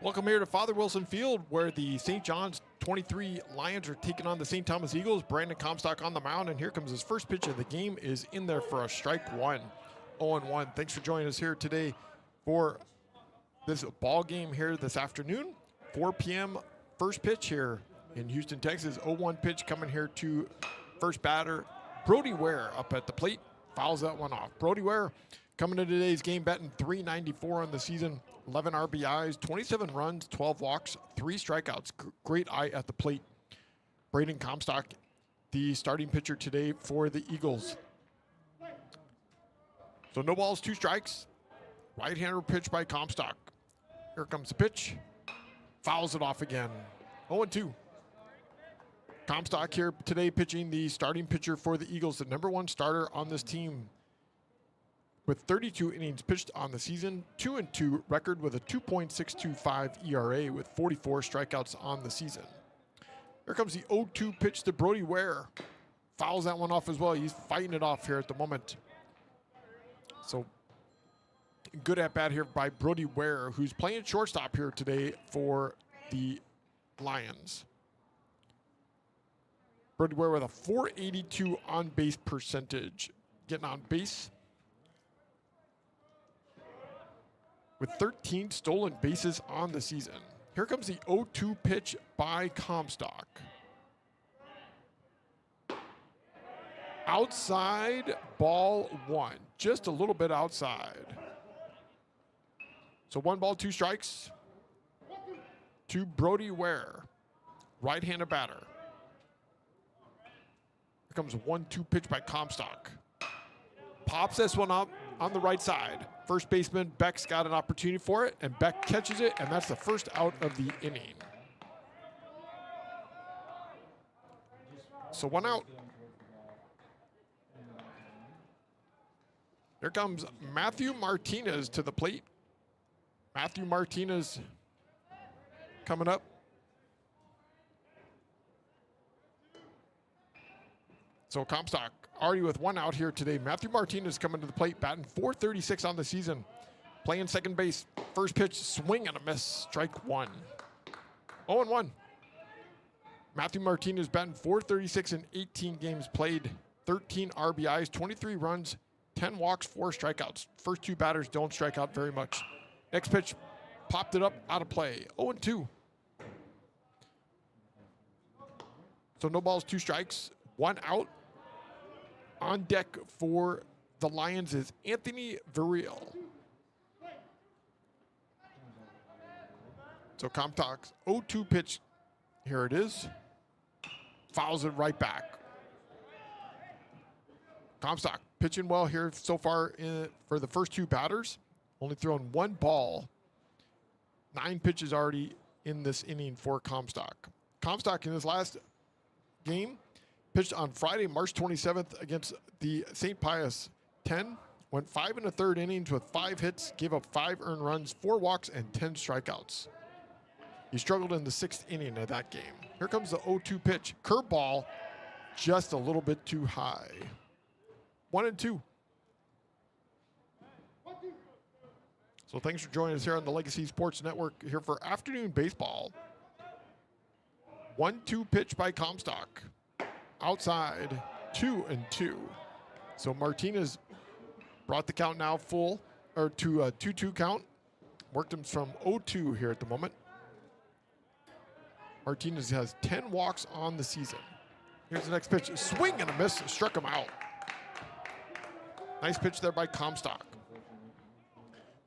Welcome here to Father Wilson Field, where the St. John's 23 Lions are taking on the St. Thomas Eagles. Brandon Comstock on the mound, and here comes his first pitch of the game. Is in there for a strike one. 0-1. Thanks for joining us here today for this ball game here this afternoon. 4 p.m. first pitch here in Houston, Texas. 0-1 pitch coming here to first batter, Brody Ware up at the plate. Fouls that one off. Brody Ware coming to today's game batting .394 on the season. 11 RBIs, 27 runs, 12 walks, 3 strikeouts. Great eye at the plate. Brandon Comstock, the starting pitcher today for the Eagles. So no balls, 2 strikes. Right-hander pitch by Comstock. Here comes the pitch. Fouls it off again. 0-2. Comstock here today pitching the starting pitcher for the Eagles, the #1 starter on this team. With 32 innings pitched on the season, 2-2 record with a 2.625 ERA with 44 strikeouts on the season. Here comes the 0-2 pitch to Brody Ware. Fouls that one off as well. He's fighting it off here at the moment. So good at bat here by Brody Ware, who's playing shortstop here today for the Lions. Brody Ware with a .482 on base percentage. Getting on base with 13 stolen bases on the season. Here comes the 0-2 pitch by Comstock. Outside, ball 1. Just a little bit outside. So 1 ball, 2 strikes to Brody Ware, right-handed batter. Here comes a 1-2 pitch by Comstock. Pops this one up on the right side. First baseman Beck's got an opportunity for it, and Beck catches it, and that's the first out of the inning. So 1 out. Here comes Matthew Martinez to the plate. Matthew Martinez coming up. So Comstock already with 1 out here today. Matthew Martinez coming to the plate, batting .436 on the season. Playing second base. First pitch, swing and a miss. Strike 1. 0-1. Matthew Martinez batting .436 in 18 games played. 13 RBIs, 23 runs, 10 walks, 4 strikeouts. First 2 batters don't strike out very much. Next pitch, popped it up, out of play. 0-2. So no balls, 2 strikes, 1 out. On deck for the Lions is Anthony Virreal. So Comstock's 0-2 pitch, here it is. Fouls it right back. Comstock pitching well here so far for the first 2 batters. Only thrown 1 ball. 9 pitches already in this inning for Comstock. Comstock in his last game pitched on Friday, March 27th against the St. Pius 10. Went 5 1/3 innings with 5 hits, gave up 5 earned runs, 4 walks, and 10 strikeouts. He struggled in the 6th inning of that game. Here comes the 0-2 pitch. Curveball, just a little bit too high. 1-2. So thanks for joining us here on the Legacy Sports Network here for afternoon baseball. 1-2 pitch by Comstock. Outside, 2-2. So Martinez brought the count now full, or to a 2-2 count. Worked him from 0-2 here at the moment. Martinez has 10 walks on the season. Here's the next pitch. Swing and a miss. Struck him out. Nice pitch there by Comstock.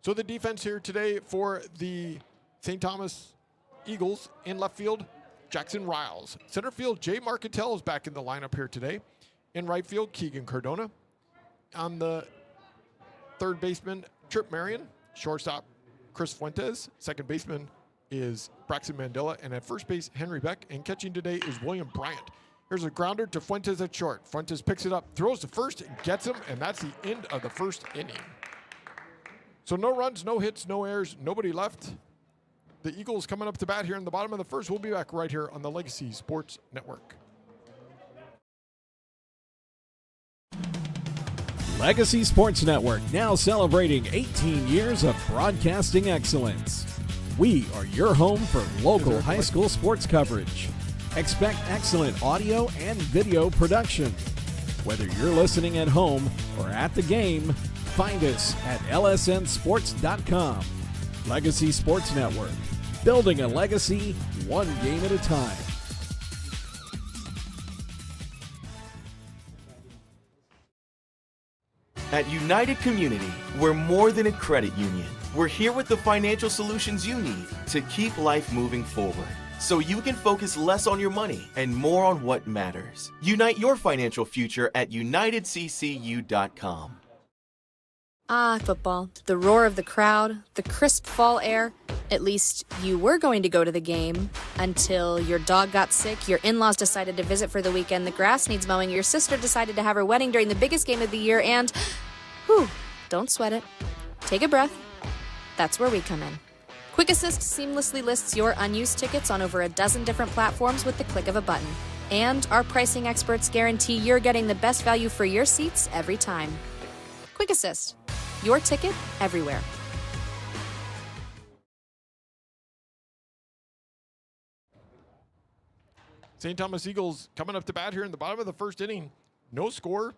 So the defense here today for the St. Thomas Eagles in left field, Jackson Riles. Center field, Jay Marcantel is back in the lineup here today. In right field, Keegan Cardona. On the third baseman, Trip Marion. Shortstop, Chris Fuentes. Second baseman is Braxton Mandela. And at first base, Henry Beck. And catching today is William Bryant. Here's a grounder to Fuentes at short. Fuentes picks it up, throws to first, and gets him. And that's the end of the first inning. So no runs, no hits, no errors, nobody left. The Eagles coming up to bat here in the bottom of the first. We'll be back right here on the Legacy Sports Network. Legacy Sports Network, now celebrating 18 years of broadcasting excellence. We are your home for local high school sports coverage. Expect excellent audio and video production. Whether you're listening at home or at the game, find us at lsnsports.com. Legacy Sports Network. Building a legacy, one game at a time. At United Community, we're more than a credit union. We're here with the financial solutions you need to keep life moving forward, so you can focus less on your money and more on what matters. Unite your financial future at unitedccu.com. Ah, football. The roar of the crowd, the crisp fall air. At least you were going to go to the game until your dog got sick, your in-laws decided to visit for the weekend, the grass needs mowing, your sister decided to have her wedding during the biggest game of the year, and... whew, don't sweat it. Take a breath. That's where we come in. Quick Assist seamlessly lists your unused tickets on over a dozen different platforms with the click of a button. And our pricing experts guarantee you're getting the best value for your seats every time. Quick Assist. Your ticket everywhere. St. Thomas Eagles coming up to bat here in the bottom of the first inning. No score.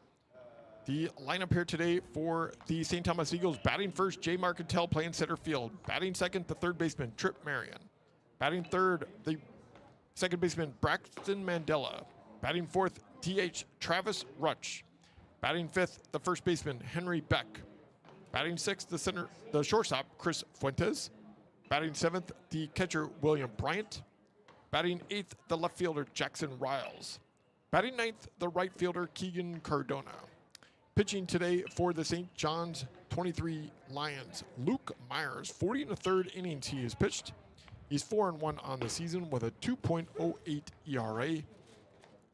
The lineup here today for the St. Thomas Eagles: batting first, Jay Marcantel playing center field. Batting second, the third baseman, Trip Marion. Batting third, the second baseman, Braxton Mandela. Batting fourth, DH Travis Rutsch. Batting fifth, the first baseman, Henry Beck. Batting sixth, the shortstop, Chris Fuentes. Batting seventh, the catcher, William Bryant. Batting eighth, the left fielder, Jackson Riles. Batting ninth, the right fielder, Keegan Cardona. Pitching today for the St. John's 23 Lions, Luke Myers. 40 1/3 innings he has pitched. He's 4-1 on the season with a 2.08 ERA.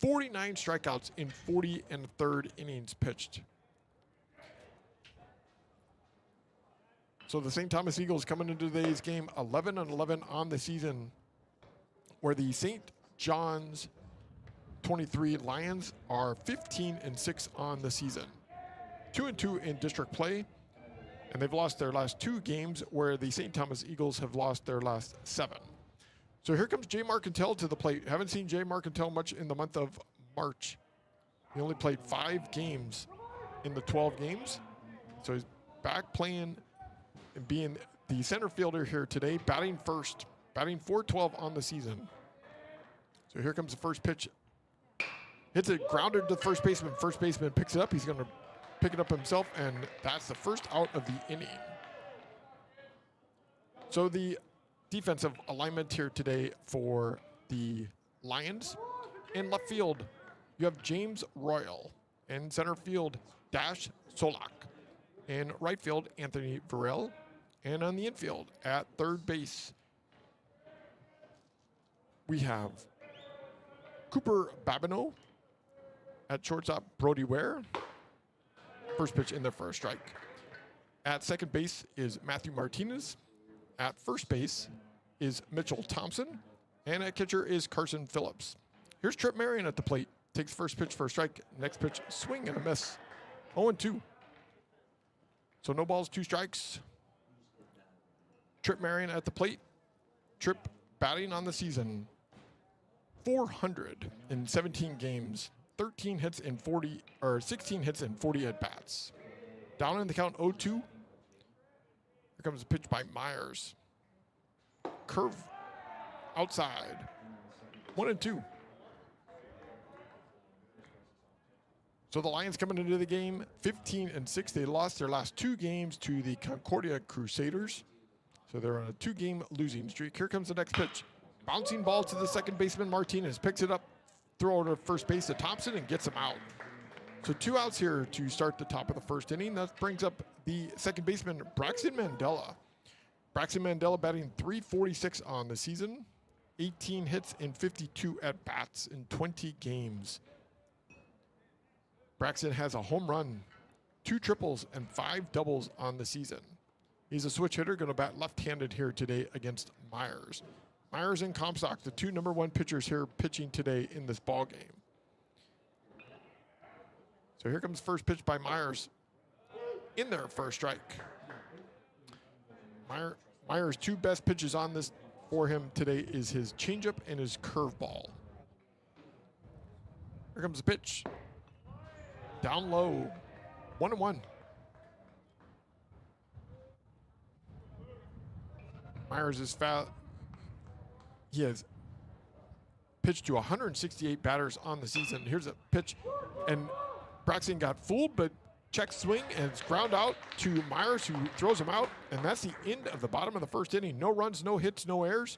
49 strikeouts in 40 1/3 innings pitched. So the St. Thomas Eagles coming into today's game 11-11 on the season, where the St. John's 23 Lions are 15-6 on the season. 2-2 in district play, and they've lost their last 2 games, where the St. Thomas Eagles have lost their last 7. So here comes Jay Marcantel to the plate. Haven't seen Jay Marcantel much in the month of March. He only played 5 games in the 12 games. So he's back playing and being the center fielder here today, batting first, batting .412 on the season. So here comes the first pitch. Hits it grounded to the first baseman. First baseman picks it up. He's going to pick it up himself, and that's the first out of the inning. So the defensive alignment here today for the Lions. In left field, you have James Royal. In center field, Dash Solak. In right field, Anthony Varel. And on the infield, at third base, we have Cooper Babineau. At shortstop, Brody Ware. First pitch in there for a strike. At second base is Matthew Martinez. At first base is Mitchell Thompson. And at catcher is Carson Phillips. Here's Trip Marion at the plate. Takes first pitch for a strike. Next pitch, swing and a miss. 0-2. So no balls, 2 strikes. Trip Marion at the plate. Trip batting on the season 417 games. 16 hits in 40 at bats. Down in the count 0-2. Here comes a pitch by Myers. Curve outside. 1-2. So the Lions coming into the game 15-6. They lost their last 2 games to the Concordia Crusaders. So they're on a 2-game losing streak. Here comes the next pitch. Bouncing ball to the second baseman, Martinez. Picks it up. Throw to first base to Thompson and gets him out. So 2 outs here to start the top of the first inning. That brings up the second baseman, Braxton Mandela. Braxton Mandela batting .346 on the season. 18 hits in 52 at-bats in 20 games. Braxton has a home run, 2 triples, and 5 doubles on the season. He's a switch hitter, going to bat left-handed here today against Myers. Myers and Comstock, the 2 number 1 pitchers here pitching today in this ball game. So here comes first pitch by Myers. In there for a strike. Myers' two best pitches on this for him today is his changeup and his curveball. Here comes the pitch. Down low. 1-1. Myers is foul. He has pitched to 168 batters on the season. Here's a pitch, and Braxton got fooled, but check swing, and it's ground out to Myers, who throws him out, and that's the end of the bottom of the first inning. No runs, no hits, no errors.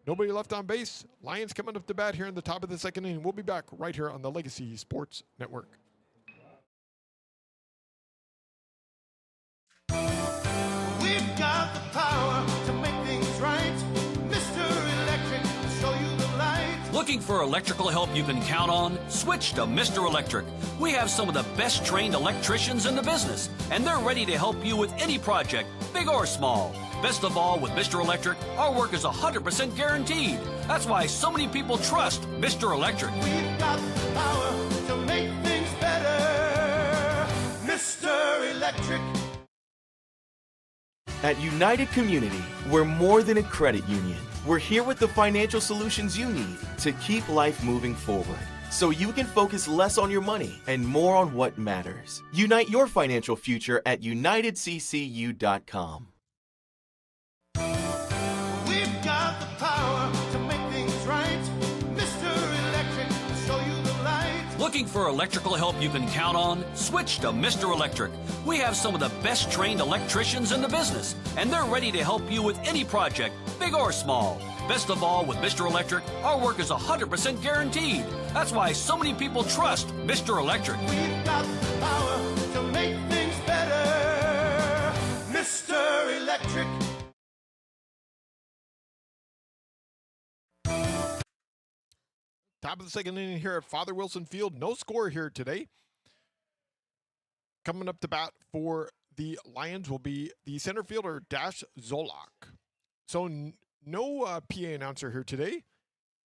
Nobody left on base. Lions coming up to bat here in the top of the second inning. We'll be back right here on the Legacy Sports Network. We've got the power to make things right. Mr. Electric will show you the light. Looking for electrical help you can count on? Switch to Mr. Electric. We have some of the best trained electricians in the business, and they're ready to help you with any project, big or small. Best of all, with Mr. Electric, our work is 100% guaranteed. That's why so many people trust Mr. Electric. We've got the power to make things better. Mr. Electric. At United Community, we're more than a credit union. We're here with the financial solutions you need to keep life moving forward, so you can focus less on your money and more on what matters. Unite your financial future at unitedccu.com. We've got the power to make things right. Mr. Electric will show you the light. Looking for electrical help you can count on? Switch to Mr. Electric. We have some of the best trained electricians in the business, and they're ready to help you with any project, big or small. Best of all, with Mr. Electric, our work is 100% guaranteed. That's why so many people trust Mr. Electric. We've got the power to make things better. Mr. Electric. Top of the second inning here at Father Wilson Field. No score here today. Coming up to bat for the Lions will be the center fielder, Dash Zolak. So no PA announcer here today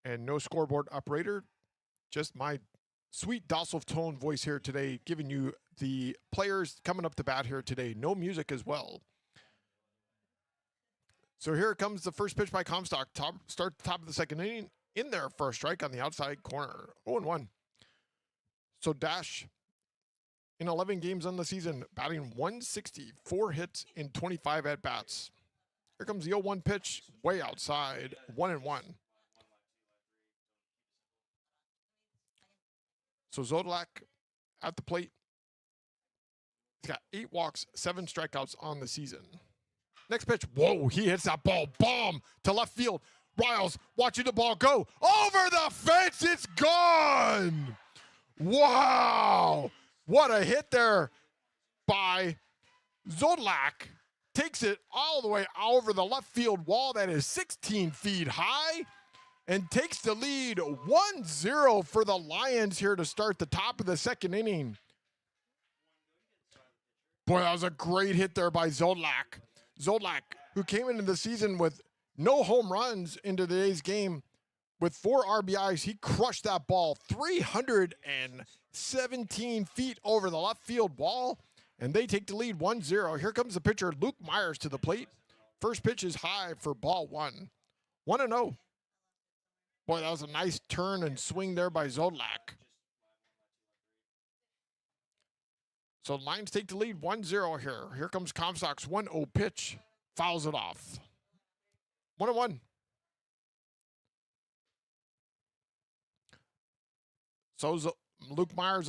and no scoreboard operator. Just my sweet docile tone voice here today, giving you the players coming up to bat here today. No music as well. So here comes the first pitch by Comstock. Start the top of the second inning. In there for a strike on the outside corner. 0-1. So Dash, in 11 games on the season, batting 160, 4 hits in 25 at-bats. Here comes the 0-1 pitch, way outside, 1-1. So Zodlak at the plate. He's got 8 walks, 7 strikeouts on the season. Next pitch, whoa, he hits that ball, bomb to left field. Riles watching the ball go over the fence. It's gone. Wow. What a hit there by Zodlak. Takes it all the way over the left field wall that is 16 feet high and takes the lead 1-0 for the Lions here to start the top of the second inning. Boy, that was a great hit there by Zodlak. Zodlak, who came into the season with no home runs into today's game with 4 RBIs. He crushed that ball 317 feet over the left field wall, and they take the lead 1-0. Here comes the pitcher, Luke Myers, to the plate. First pitch is high for ball 1. 1-0. Boy, that was a nice turn and swing there by Zodlak. So Lions take the lead 1-0 here. Here comes Comstock's 1-0 pitch. Fouls it off. 1-1. So Luke Myers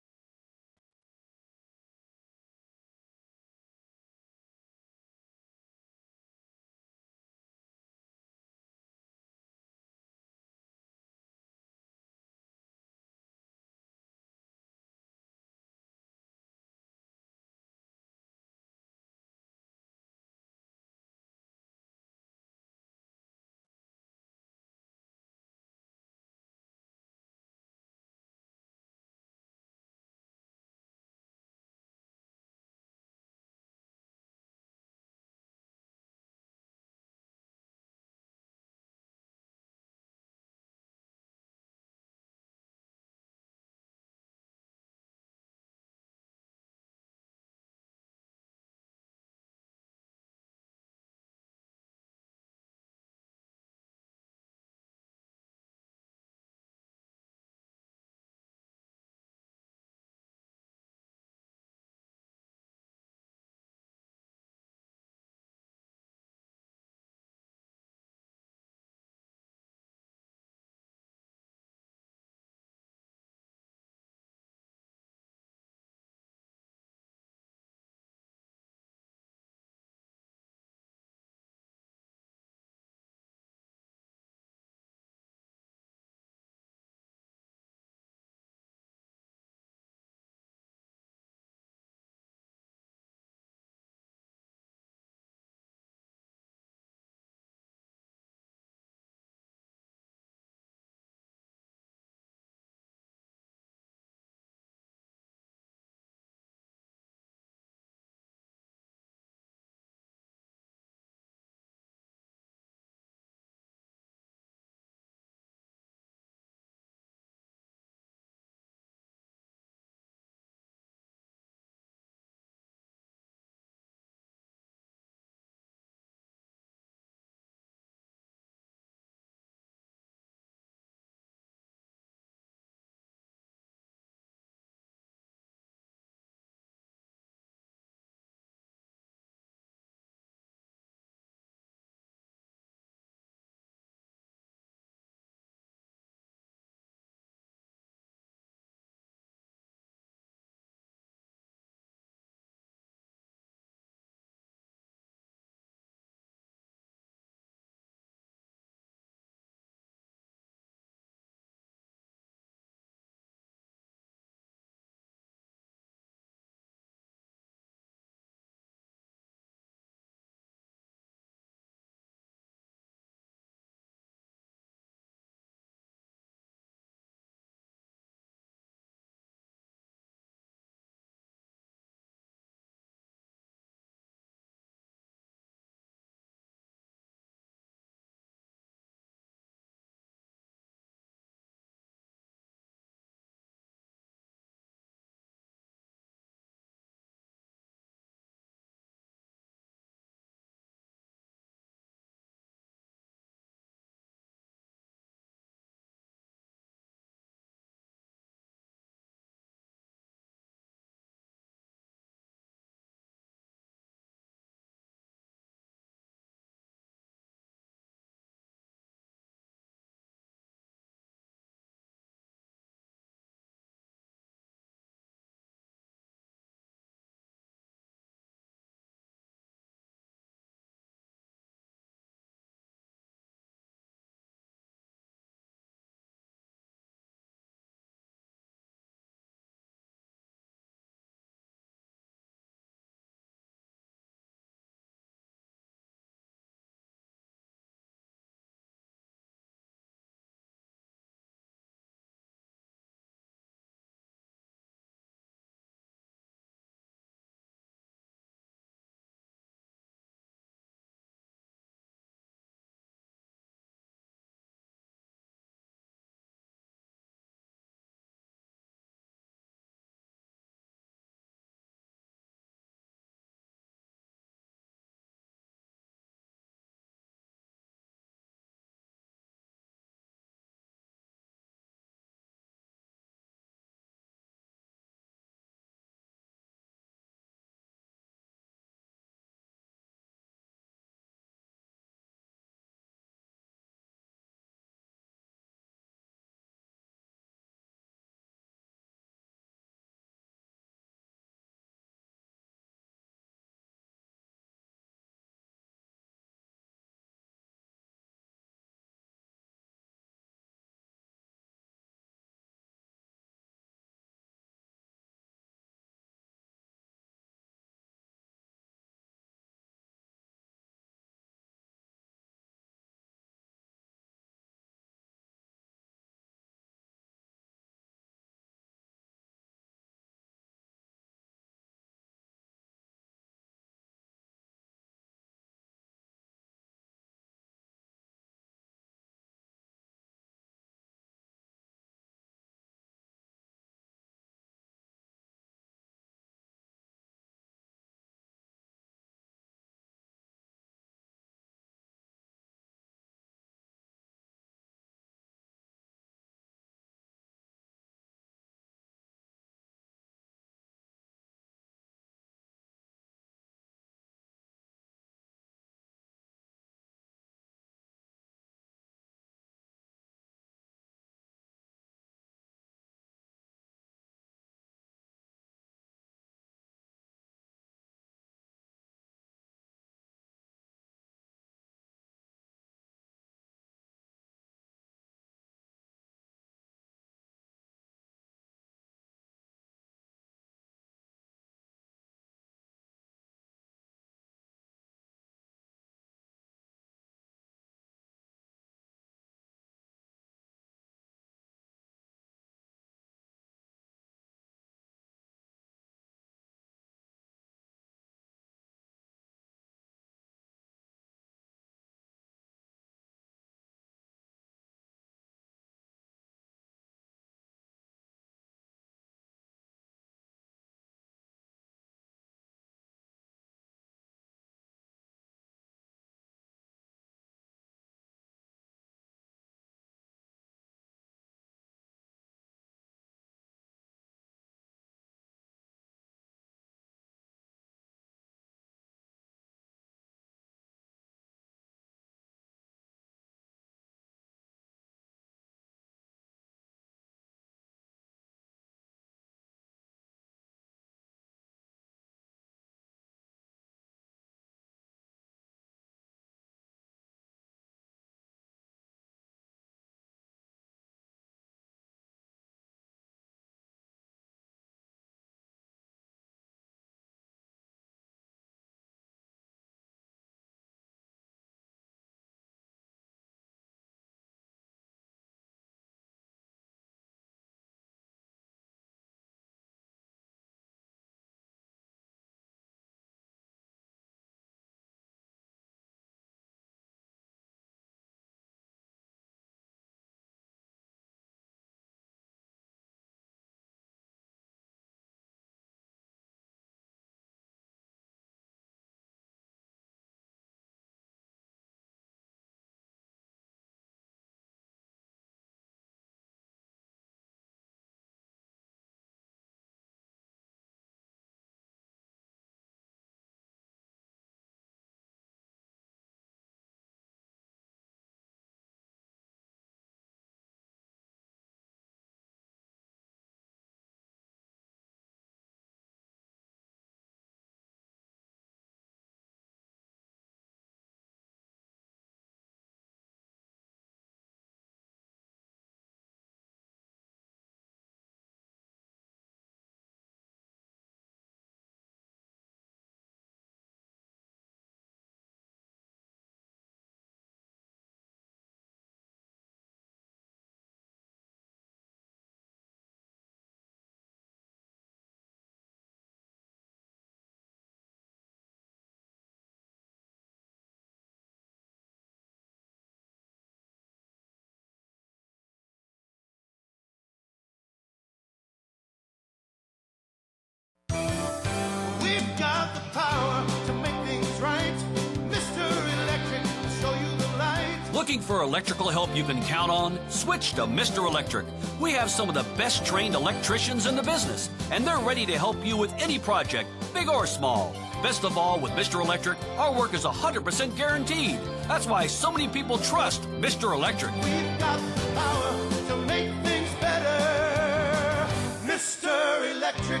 Looking for electrical help you can count on? Switch to Mr. Electric. We have some of the best trained electricians in the business, and they're ready to help you with any project, big or small. Best of all, with Mr. Electric, our work is 100% guaranteed. That's why so many people trust Mr. Electric. We've got the power to make things better. Mr. Electric.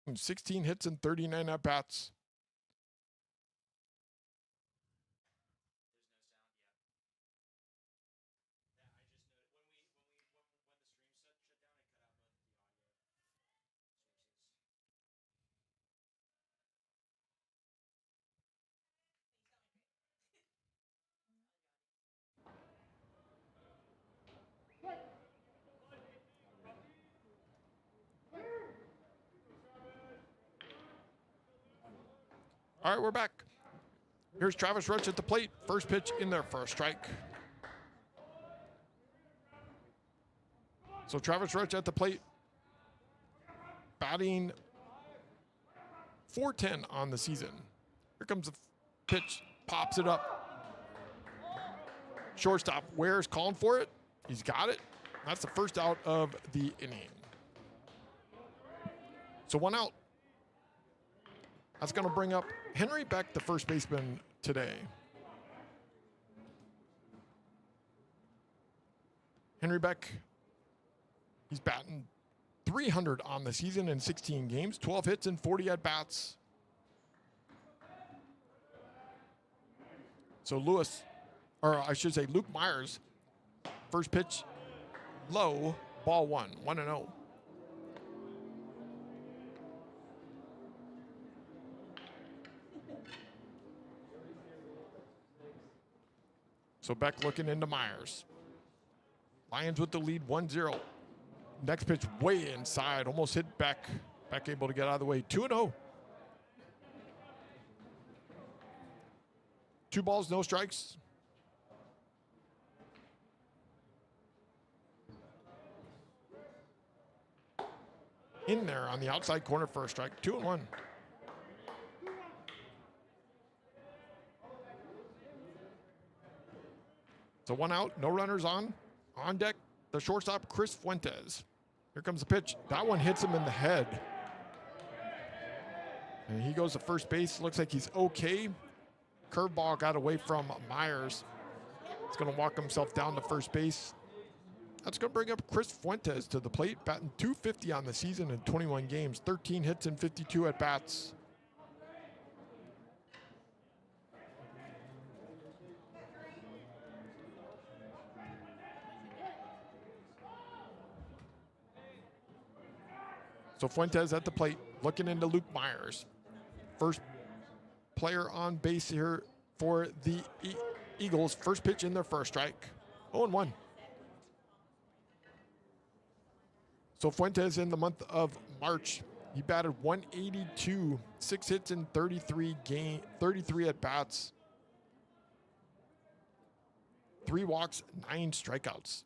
And 16 hits and 39 at-bats. All right, we're back. Here's Travis Rutch at the plate. First pitch in there for a strike. So Travis Rutch at the plate, batting .410 on the season. Here comes the pitch, pops it up. Shortstop Ware's calling for it. He's got it. That's the first out of the inning. So one out. That's going to bring up Henry Beck, the first baseman today. Henry Beck, he's batting .300 on the season in 16 games, 12 hits and 40 at-bats. So Luke Myers, first pitch, low, ball one, 1-0. So Beck looking into Myers. Lions with the lead 1-0. Next pitch way inside, almost hit Beck. Beck able to get out of the way, 2-0. 2 balls, no strikes. In there on the outside corner for a strike, 2-1. So one out, no runners on. On deck, the shortstop, Chris Fuentes. Here comes the pitch. That one hits him in the head. And he goes to first base. Looks like he's okay. Curveball got away from Myers. He's going to walk himself down to first base. That's going to bring up Chris Fuentes to the plate, batting .250 on the season in 21 games, 13 hits and 52 at-bats. So Fuentes at the plate, looking into Luke Myers. First player on base here for the Eagles. First pitch in there for a strike. 0-1. So Fuentes in the month of March, he batted .182, 6 hits in 33 at-bats. 3 walks, 9 strikeouts.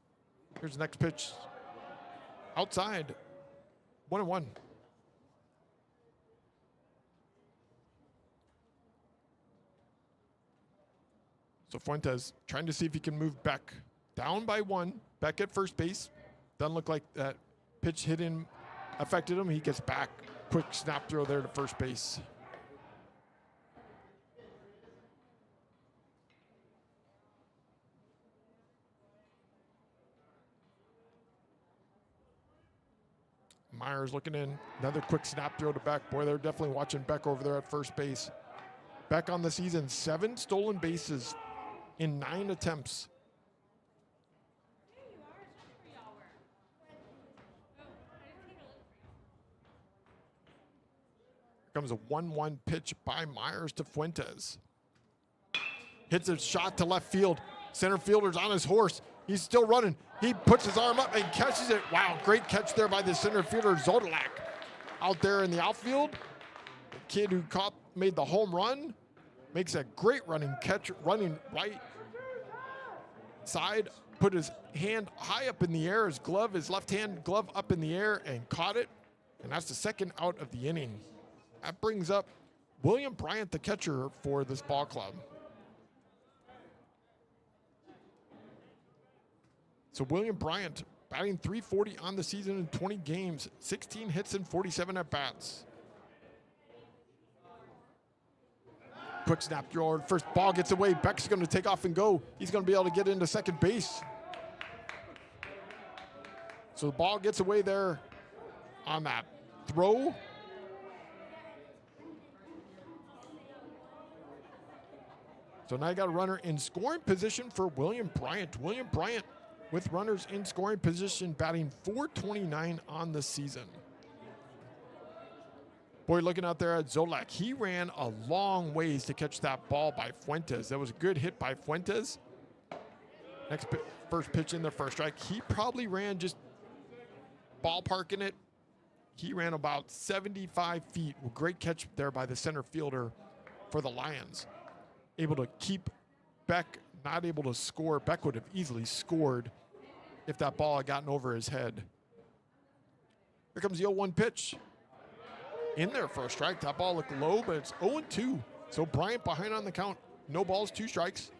Here's the next pitch. Outside. 1-1. So Fuentes trying to see if he can move Beck. Down by 1. Beck at first base. Doesn't look like that pitch hit him, affected him. He gets back. Quick snap throw there to first base. Myers looking in. Another quick snap throw to Beck. Boy, they're definitely watching Beck over there at first base. Beck on the season, 7 stolen bases in 9 attempts. Here comes a 1-1 pitch by Myers to Fuentes. Hits a shot to left field. Center fielder's on his horse. He's still running. He puts his arm up and catches it. Wow, great catch there by the center fielder, Zodalak. Out there in the outfield, the kid who made the home run makes a great running catch, running right side, put his hand high up in the air, his left hand glove up in the air and caught it. And that's the second out of the inning. That brings up William Bryant, the catcher for this ball club. So William Bryant batting .340 on the season in 20 games, 16 hits and 47 at-bats. Quick snap throw. First ball gets away. Beck's going to take off and go. He's going to be able to get into second base. So the ball gets away there on that throw. So now you got a runner in scoring position for William Bryant. William Bryant with runners in scoring position, batting .429 on the season. Boy, looking out there at Zolak, he ran a long ways to catch that ball by Fuentes. That was a good hit by Fuentes. First pitch in the first strike. He probably ran, just ballparking it, he ran about 75 feet. Great catch there by the center fielder for the Lions. Able to keep Beck, not able to score. Beck would have easily scored if that ball had gotten over his head. Here comes the 0-1 pitch. In there for a strike. That ball looked low, but it's 0-2. So Bryant behind on the count. No balls, 2 strikes.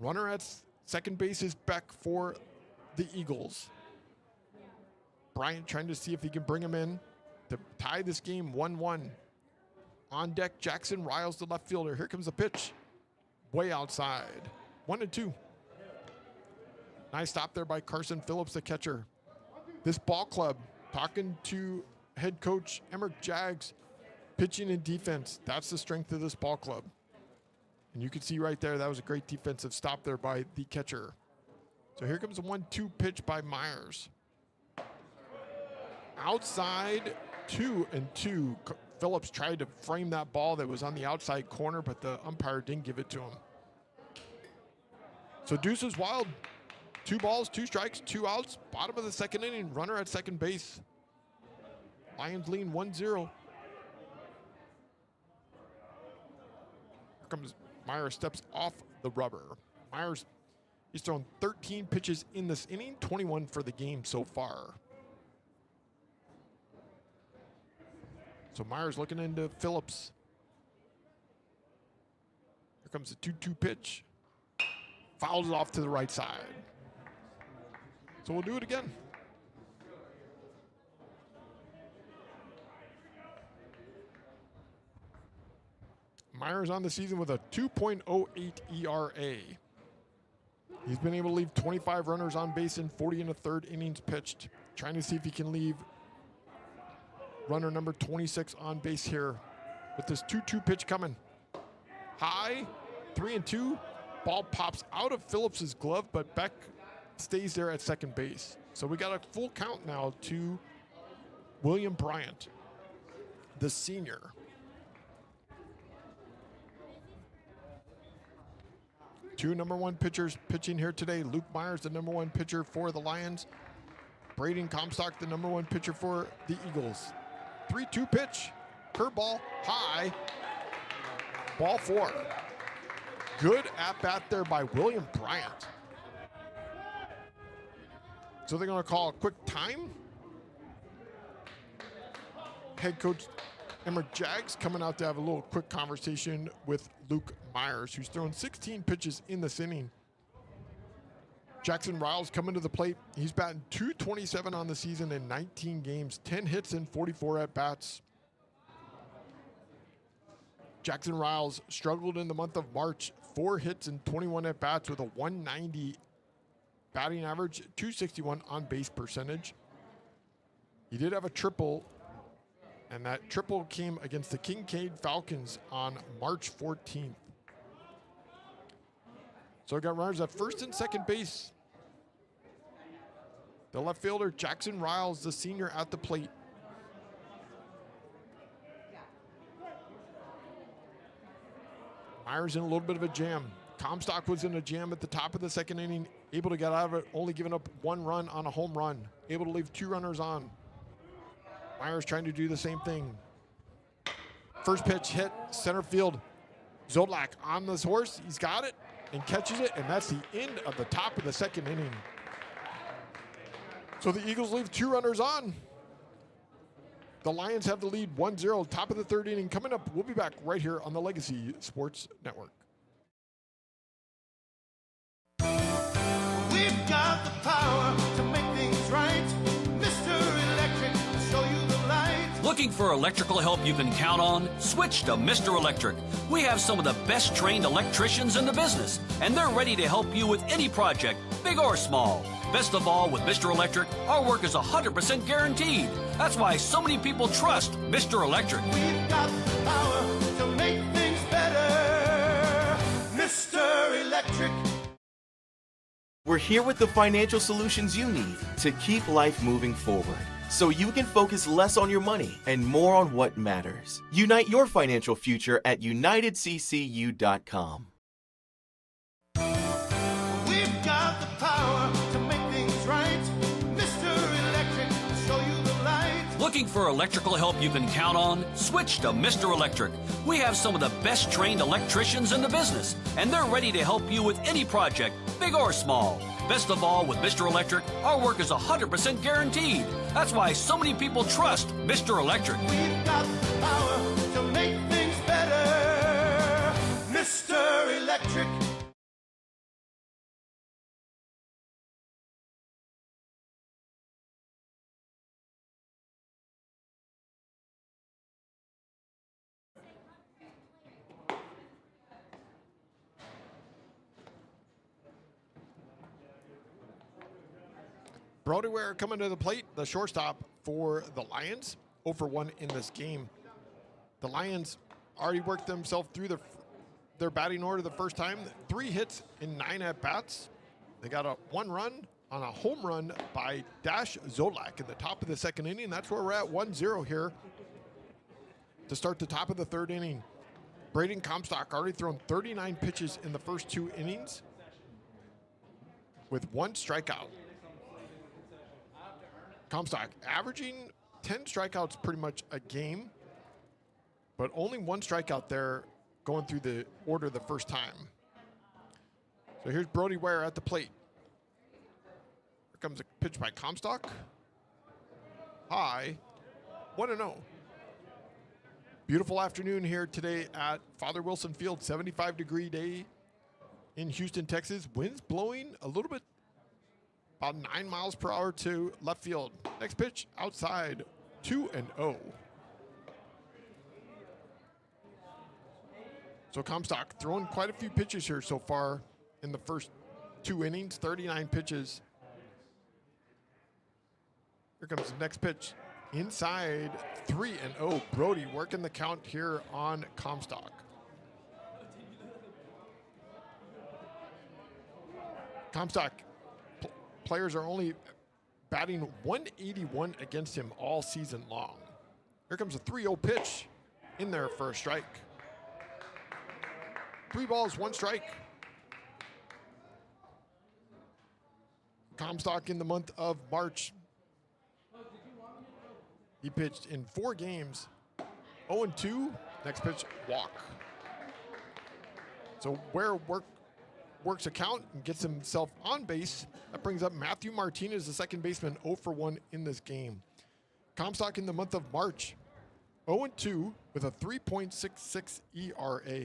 Runner at second base is Beck for the Eagles. Bryant trying to see if he can bring him in to tie this game 1-1. On deck, Jackson Riles, the left fielder. Here comes the pitch. Way outside. 1-2. Nice stop there by Carson Phillips, the catcher. This ball club, talking to head coach Emmerich Jags, pitching and defense. That's the strength of this ball club. And you can see right there, that was a great defensive stop there by the catcher. So here comes a 1-2 pitch by Myers. Outside, 2-2. Phillips tried to frame that ball that was on the outside corner, but the umpire didn't give it to him. So deuce is wild. 2 balls, 2 strikes, 2 outs. Bottom of the second inning, runner at second base. Lions lean 1-0. Here comes Myers, steps off the rubber. Myers, he's thrown 13 pitches in this inning, 21 for the game so far. So Myers looking into Phillips. Here comes the 2-2 pitch. Fouls it off to the right side. So we'll do it again. Myers on the season with a 2.08 ERA. He's been able to leave 25 runners on base in 40 1/3 innings pitched. Trying to see if he can leave runner number 26 on base here with this 2-2 pitch coming. High, 3-2. Ball pops out of Phillips's glove, but Beck stays there at second base. So we got a full count now to William Bryant, the senior. Two number 1 pitchers pitching here today. Luke Myers, the number 1 pitcher for the Lions. Braden Comstock, the number 1 pitcher for the Eagles. 3-2 pitch, curveball, high, ball 4. Good at bat there by William Bryant. So they're going to call a quick time. Head coach Emmerich Jags coming out to have a little quick conversation with Luke Myers, who's thrown 16 pitches in this inning. Jackson Riles coming to the plate. He's batting .227 on the season in 19 games, 10 hits and 44 at-bats. Jackson Riles struggled in the month of March, 4 hits and 21 at-bats with a 190 batting average, .261 on-base percentage. He did have a triple, and that triple came against the Kincaid Falcons on March 14th. So we got runners at first and second base. The left fielder, Jackson Riles, the senior, at the plate. Myers in a little bit of a jam. Comstock was in a jam at the top of the second inning, able to get out of it, only giving up 1 run on a home run, able to leave 2 runners on. Myers trying to do the same thing. First pitch hit center field. Zolak on this horse, he's got it and catches it, and that's the end of the top of the second inning. So the Eagles leave 2 runners on. The Lions have the lead 1-0, top of the third inning. Coming up, we'll be back right here on the Legacy Sports Network. We've got the power to make things right. Mr. Electric will show you the light. Looking for electrical help you can count on? Switch to Mr. Electric. We have some of the best trained electricians in the business, and they're ready to help you with any project, big or small. Best of all, with Mr. Electric, our work is 100% guaranteed. That's why so many people trust Mr. Electric. We've got the power to make things better. Mr. Electric. We're here with the financial solutions you need to keep life moving forward, so you can focus less on your money and more on what matters. Unite your financial future at UnitedCCU.com. We've got the power to make things right. Mr. Electric will show you the light. Looking for electrical help you can count on? Switch to Mr. Electric. We have some of the best trained electricians in the business, and they're ready to help you with any project, big or small. Best of all, with Mr. Electric, our work is 100% guaranteed. That's why so many people trust Mr. Electric. We've got the power to make things better. Mr. Electric. Brody Ware coming to the plate, the shortstop for the Lions, 0 for 1 in this game. The Lions already worked themselves through their batting order the first time. 3 hits in 9 at-bats. They got a 1 run on a home run by Dash Zolak in the top of the second inning. That's where we're at, 1-0 here to start the top of the third inning. Braden Comstock already thrown 39 pitches in the first 2 innings with 1 strikeout. Comstock averaging 10 strikeouts pretty much a game, but only 1 strikeout there going through the order the first time. So here's Brody Ware at the plate. Here comes a pitch by Comstock. High, 1-0. Beautiful afternoon here today at Father Wilson Field, 75-degree day in Houston, Texas. Winds blowing a little bit, about 9 miles per hour to left field. Next pitch outside, 2-0. So Comstock throwing quite a few pitches here so far in the first 2 innings, 39 pitches. Here comes the next pitch. Inside, 3-0. Brody working the count here on Comstock. Comstock players are only batting 181 against him all season long. Here comes a 3-0 pitch in there for a strike. 3 balls, 1 strike. Comstock in the month of March. He pitched in 4 games, 0-2. Next pitch, walk. So Ware works a count and gets himself on base. That brings up Matthew Martinez, the second baseman, 0 for 1 in this game. Comstock in the month of March, 0-2 with a 3.66 ERA.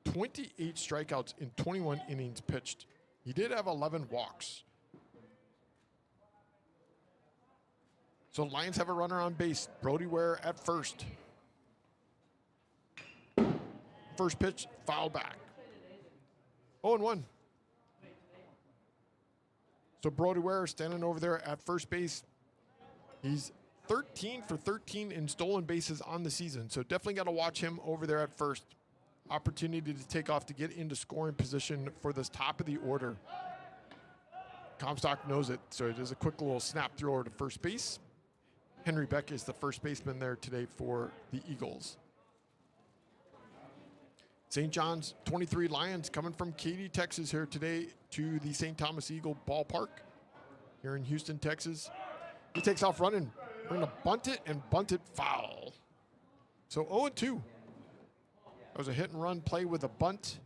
28 strikeouts in 21 innings pitched. He did have 11 walks. So Lions have a runner on base. Brody Ware at first. First pitch, foul back. 0-1. So Brody Ware standing over there at first base. He's 13 for 13 in stolen bases on the season. So definitely got to watch him over there at first. Opportunity to take off to get into scoring position for this top of the order. Comstock knows it, so it is a quick little snap throw over to first base. Henry Beck is the first baseman there today for the Eagles. St. John's 23 Lions coming from Katy, Texas here today to the St. Thomas Eagle ballpark here in Houston, Texas. He takes off running. We're going to bunt it and bunt it foul. So 0-2. That was a hit and run play with a bunt.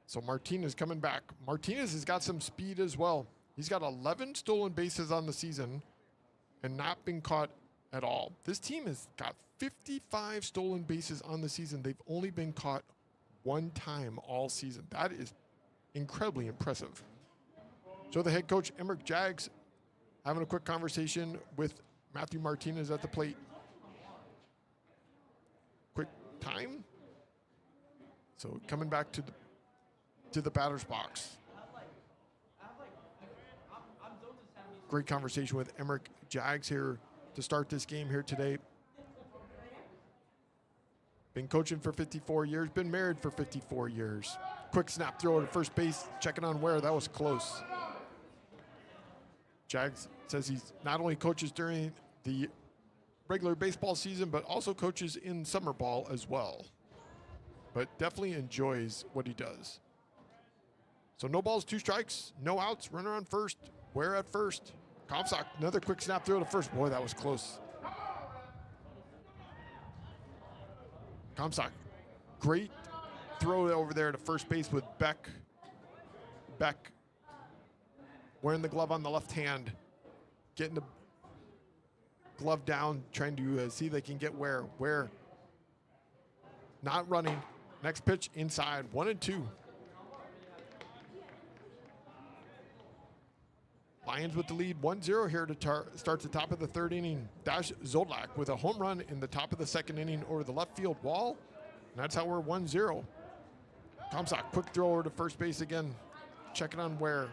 So Martinez coming back. Martinez has got some speed as well. He's got 11 stolen bases on the season and not been caught at all. This team has got 55 stolen bases on the season. They've only been caught one time all season. That is incredibly impressive. So the head coach, Emmerich Jags, having a quick conversation with Matthew Martinez at the plate. Quick time. So coming back to the batter's box. Great conversation with Emmerich Jags here to start this game here today. Been coaching for 54 years, been married for 54 years. Quick snap throw to first base, checking on where that was close. Jags says he's not only coaches during the regular baseball season, but also coaches in summer ball as well. But definitely enjoys what he does. So no balls, 2 strikes, no outs, runner on first. Where at first? Comstock, another quick snap throw to first. Boy, that was close. Comstock, great throw over there to first base with Beck. Beck wearing the glove on the left hand, getting the glove down, trying to see if they can get where. Not running. Next pitch inside, 1-2. Lions with the lead 1-0 here to start the top of the third inning. Dash Zodlak with a home run in the top of the second inning over the left field wall. And that's how we're 1-0. Comstock, quick throw over to first base again. Checking on where.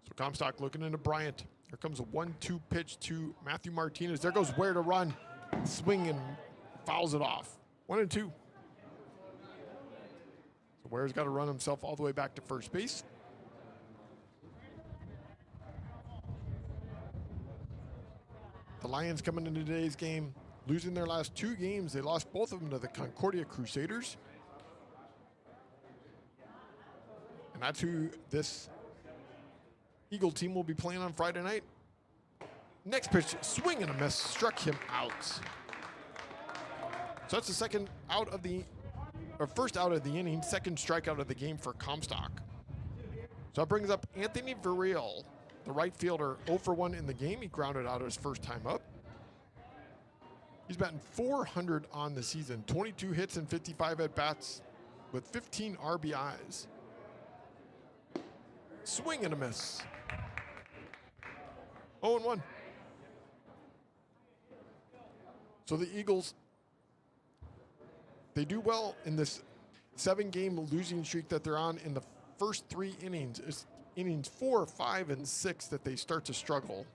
So Comstock looking into Bryant. Here comes a 1-2 pitch to Matthew Martinez. There goes where to run. Swing and fouls it off. 1-2. Ware's got to run himself all the way back to first base. The Lions coming into today's game, losing their last 2 games. They lost both of them to the Concordia Crusaders. And that's who this Eagle team will be playing on Friday night. Next pitch, swing and a miss, struck him out. So that's the first out of the inning, second strikeout of the game for Comstock. So that brings up Anthony Virreal, the right fielder, 0 for 1 in the game. He grounded out his first time up. He's batting .400 on the season, 22 hits and 55 at-bats with 15 RBIs. Swing and a miss. 0-1. So the Eagles, they do well in this 7-game losing streak that they're on in the first 3 innings. It's innings 4, 5, and 6 that they start to struggle.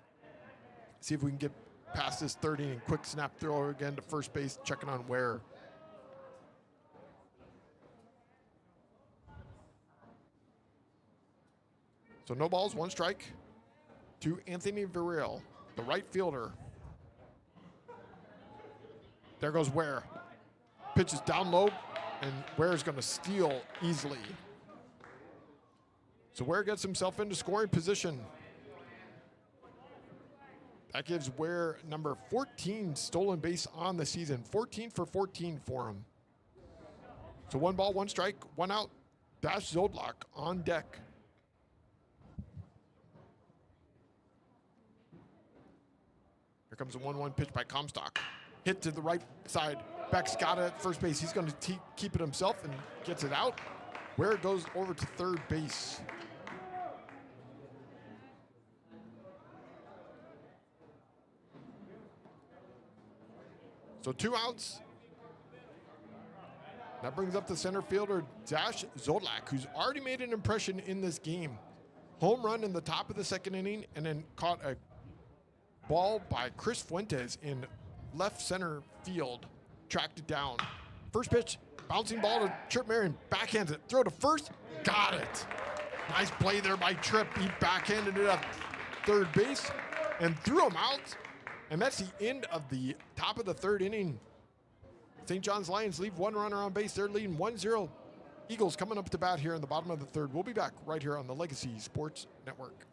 See if we can get past this third inning. Quick snap throw again to first base, checking on Ware. So no balls, 1 strike to Anthony Virreal, the right fielder. There goes Ware. Pitches down low, and Ware's going to steal easily. So Ware gets himself into scoring position. That gives Ware number 14 stolen base on the season. 14 for 14 for him. So 1 ball, 1 strike, 1 out. Dash Zodlak on deck. Here comes a 1-1 pitch by Comstock. Hit to the right side. Beck's got it at first base. He's going to keep it himself and gets it out. Ware goes over to third base. So 2 outs. That brings up the center fielder, Dash Zodlak, who's already made an impression in this game. Home run in the top of the second inning, and then caught a ball by Chris Fuentes in left center field. Tracked it down. First pitch, bouncing ball to Trip Marion, backhands it, throw to first, got it. Nice play there by Trip. He backhanded it up third base and threw him out. And that's the end of the top of the third inning. St. John's Lions leave one runner on base. They're leading 1-0. Eagles coming up to bat here in the bottom of the third. We'll be back right here on the Legacy Sports Network.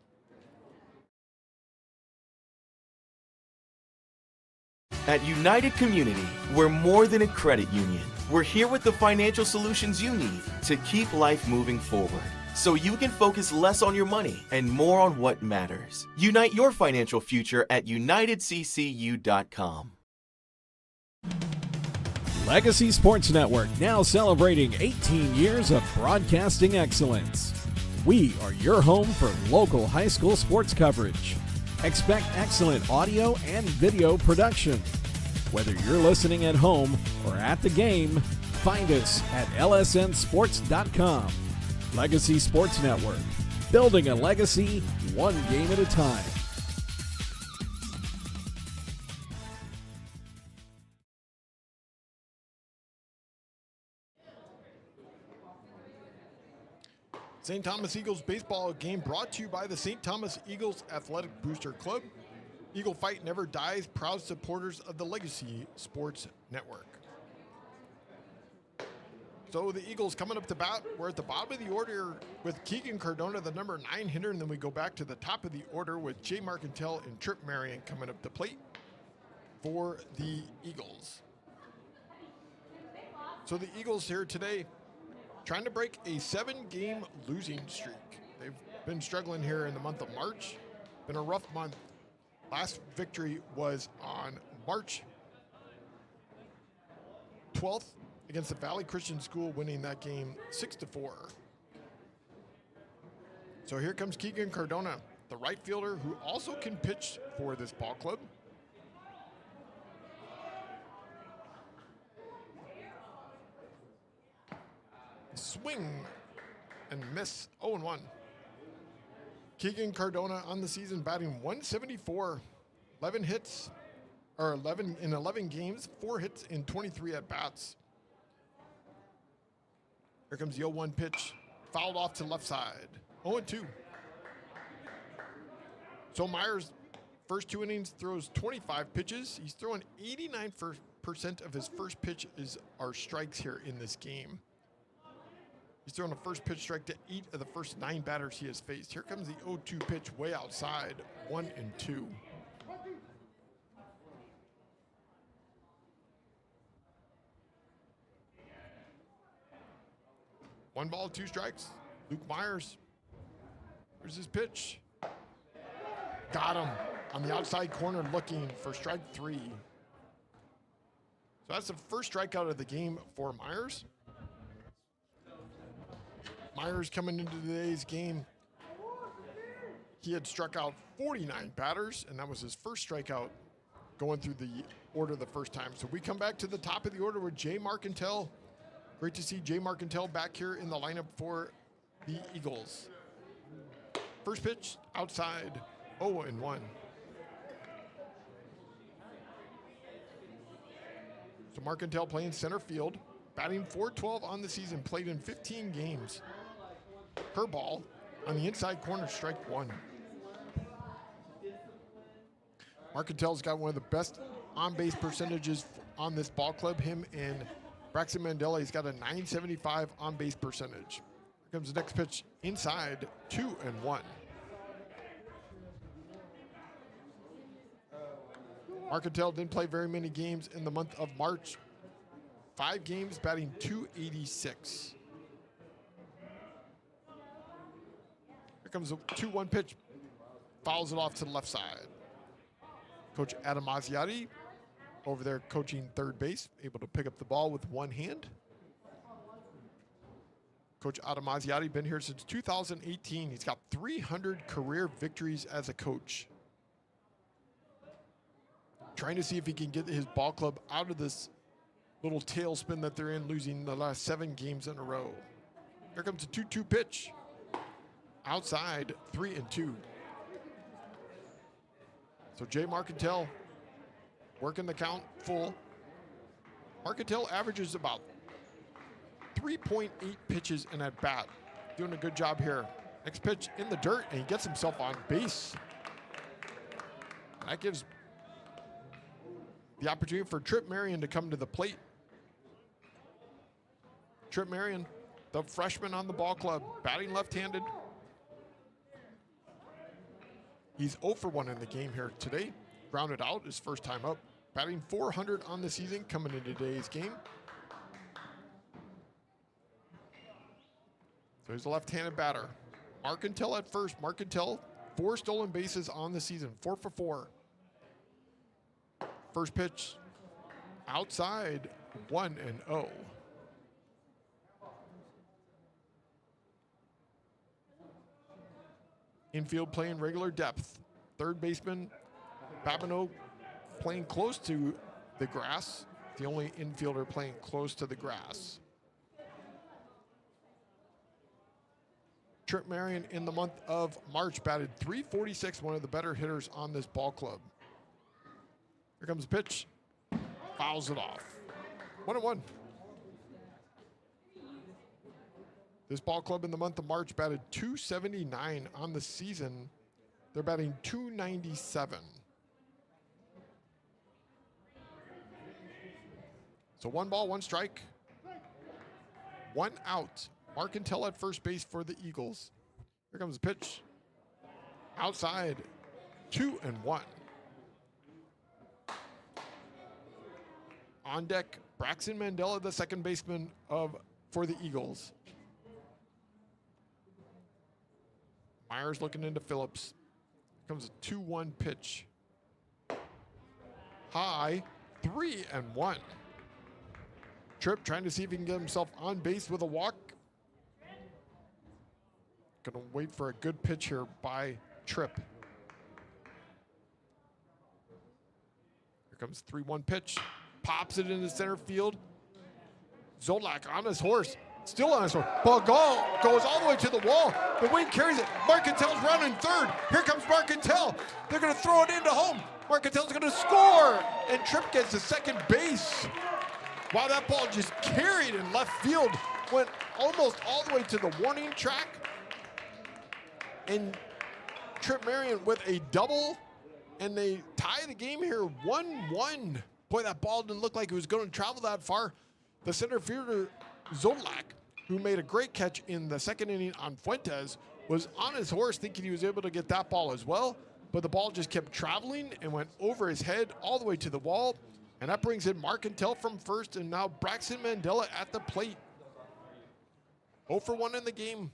At United Community, we're more than a credit union. We're here with the financial solutions you need to keep life moving forward, so you can focus less on your money and more on what matters. Unite your financial future at unitedccu.com. Legacy Sports Network, now celebrating 18 years of broadcasting excellence. We are your home for local high school sports coverage. Expect excellent audio and video production. Whether you're listening at home or at the game, find us at lsnsports.com. Legacy Sports Network, building a legacy one game at a time. St. Thomas Eagles baseball game brought to you by the St. Thomas Eagles Athletic Booster Club. Eagle Fight Never Dies, proud supporters of the Legacy Sports Network. So the Eagles coming up to bat. We're at the bottom of the order with Keegan Cardona, the number 9 hitter, and then we go back to the top of the order with Jay Marcantel and Trip Marion coming up to plate for the Eagles. So the Eagles here today trying to break a 7-game losing streak. They've been struggling here in the month of March. Been a rough month. Last victory was on March 12th against the Valley Christian School, winning that game 6-4. So here comes Keegan Cardona, the right fielder who also can pitch for this ball club. Swing and miss, 0-1. Keegan Cardona on the season batting 174, 11 hits, or 11 in 11 games, 4 hits in 23 at-bats. Here comes the 0-1 pitch, fouled off to left side, 0-2. So Myers, first 2 innings, throws 25 pitches. He's throwing 89% of his first pitch are strikes here in this game. He's throwing a first pitch strike to 8 of the first 9 batters he has faced. Here comes the 0-2 pitch way outside, 1-2. One ball, 2 strikes. Luke Myers. Here's his pitch. Got him on the outside corner looking for strike 3. So that's the first strikeout of the game for Myers. Myers coming into today's game, he had struck out 49 batters, and that was his first strikeout going through the order the first time. So we come back to the top of the order with Jay Marcantel. Great to see Jay Marcantel back here in the lineup for the Eagles. First pitch, outside, 0-1. So Marcantel playing center field, batting .412 on the season, played in 15 games. Curveball on the inside corner, strike 1. Marcantel's got one of the best on-base percentages on this ball club. Him and Braxton Mandela, he's got a .975 on-base percentage. Here comes the next pitch, inside, 2-1. Marcantel didn't play very many games in the month of March. 5 games, batting .286. Comes a 2-1 pitch, fouls it off to the left side. Coach Adam Asiati over there coaching third base, able to pick up the ball with one hand. Coach Adam Asiati been here since 2018. He's got 300 career victories as a coach. Trying to see if he can get his ball club out of this little tailspin that they're in, losing the last 7 games in a row. Here comes a 2-2 pitch. Outside, 3-2. So Jay Marcantel working the count full. Marcantel averages about 3.8 pitches in at bat. Doing a good job here. Next pitch in the dirt, and he gets himself on base. And that gives the opportunity for Trip Marion to come to the plate. Trip Marion, the freshman on the ball club, batting left-handed. He's 0 for 1 in the game here today. Grounded out his first time up. Batting .400 on the season coming into today's game. So he's a left-handed batter. Marcantel at first. Marcantel, 4 stolen bases on the season, 4 for 4. First pitch, outside, 1-0. Infield playing regular depth. Third baseman, Babineau, playing close to the grass. The only infielder playing close to the grass. Trip Marion in the month of March batted .346, one of the better hitters on this ball club. Here comes the pitch. Fouls it off. 1-1. This ball club in the month of March batted .279 on the season. They're batting .297. So 1 ball, 1 strike. 1 out. Marcantel at first base for the Eagles. Here comes the pitch. Outside, 2-1. On deck, Braxton Mandela, the second baseman for the Eagles. Myers looking into Phillips. Here comes a 2-1 pitch. High, 3-1. Tripp trying to see if he can get himself on base with a walk. Gonna wait for a good pitch here by Tripp. Here comes 3-1 pitch. Pops it into center field. Zolak on his horse. Still on his horse. Ball goes all the way to the wall. The wind carries it. Marcantel's running third. Here comes Marcantel. They're gonna throw it into home. Marcantel's gonna score. And Tripp gets to second base. Wow, that ball just carried in left field. Went almost all the way to the warning track. And Trip Marion with a double, and they tie the game here 1-1. Boy, that ball didn't look like it was going to travel that far. The center fielder, Zolak, who made a great catch in the second inning on Fuentes, was on his horse thinking he was able to get that ball as well, but the ball just kept traveling and went over his head all the way to the wall, and that brings in Marcantel from first, and now Braxton Mandela at the plate. 0 for 1 in the game.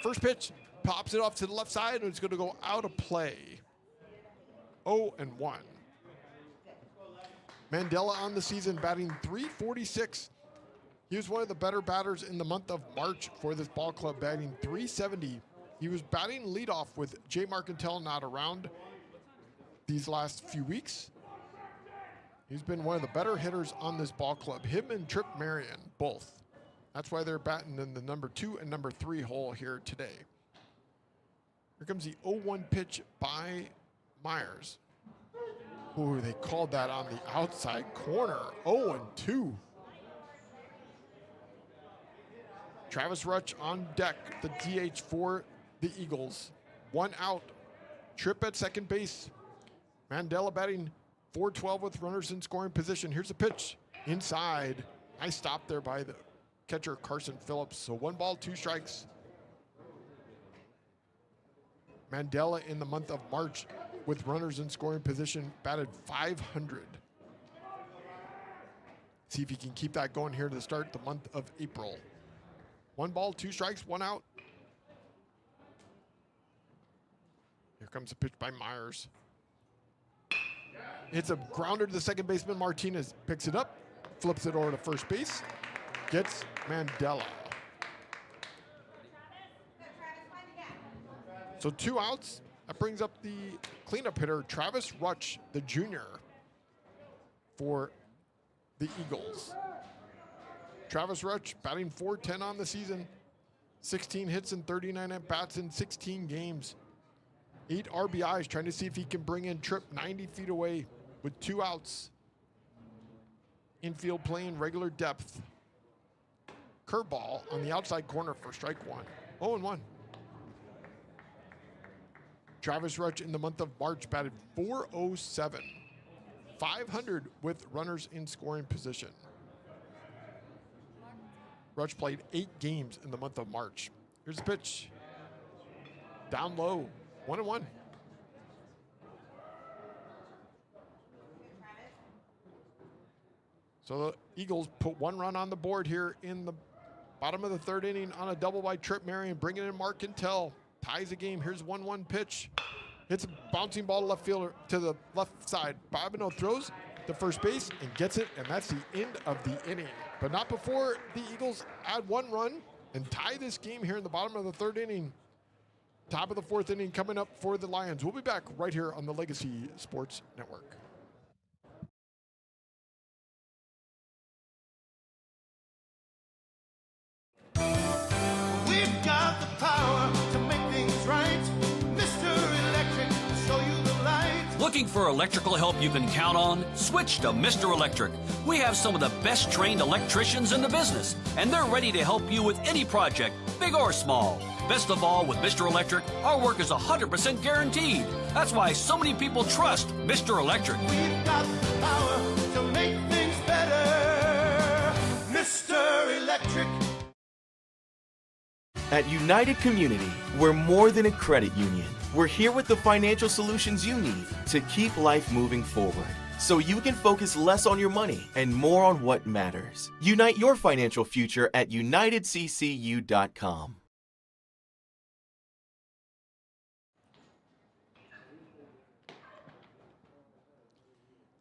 First pitch. Pops it off to the left side, and it's going to go out of play. 0-1. Mandela on the season batting .346. He was one of the better batters in the month of March for this ball club, batting .370. He was batting leadoff with Jay Marcantel not around these last few weeks. He's been one of the better hitters on this ball club. Him and Trip Marion, both. That's why they're batting in the number 2 and number 3 hole here today. Here comes the 0-1 pitch by Myers. Ooh, they called that on the outside corner. 0-2. Travis Rutch on deck, the DH for the Eagles. 1 out. Tripp at second base. Mandela batting .412 with runners in scoring position. Here's the pitch. Inside. Nice stop there by the catcher, Carson Phillips. So 1 ball, 2 strikes. Mandela in the month of March with runners in scoring position batted .500. See if he can keep that going here to start the month of April. 1 ball, 2 strikes, 1 out. Here comes a pitch by Myers. It's a grounder to the second baseman. Martinez picks it up, flips it over to first base, gets Mandela. So 2 outs. That brings up the cleanup hitter, Travis Rutch, the junior, for the Eagles. Travis Rutch batting .410 on the season. 16 hits and 39 at-bats in 16 games. 8 RBIs, trying to see if he can bring in Tripp 90 feet away with 2 outs. Infield playing regular depth. Curveball on the outside corner for strike 1. 0-1. Travis Rutch in the month of March batted .407. 500 with runners in scoring position. Rutch played 8 games in the month of March. Here's the pitch. Down low, 1-1. So the Eagles put 1 run on the board here in the bottom of the 3rd inning on a double by Tripp Marion, bringing in Mark Quintel. Ties the game. Here's 1-1 pitch. Hits a bouncing ball to left fielder to the left side. Bobineau throws to first base and gets it, and that's the end of the inning. But not before the Eagles add 1 run and tie this game here in the bottom of the 3rd inning. Top of the 4th inning coming up for the Lions. We'll be back right here on the Legacy Sports Network. We've got the power to make things right. Mr. Electric, show you the light. Looking for electrical help you can count on? Switch to Mr. Electric. We have some of the best trained electricians in the business, and they're ready to help you with any project, big or small. Best of all, with Mr. Electric, our work is 100% guaranteed. That's why so many people trust Mr. Electric. We've got the power to make things better. Mr. Electric. At United Community, we're more than a credit union. We're here with the financial solutions you need to keep life moving forward, so you can focus less on your money and more on what matters. Unite your financial future at unitedccu.com.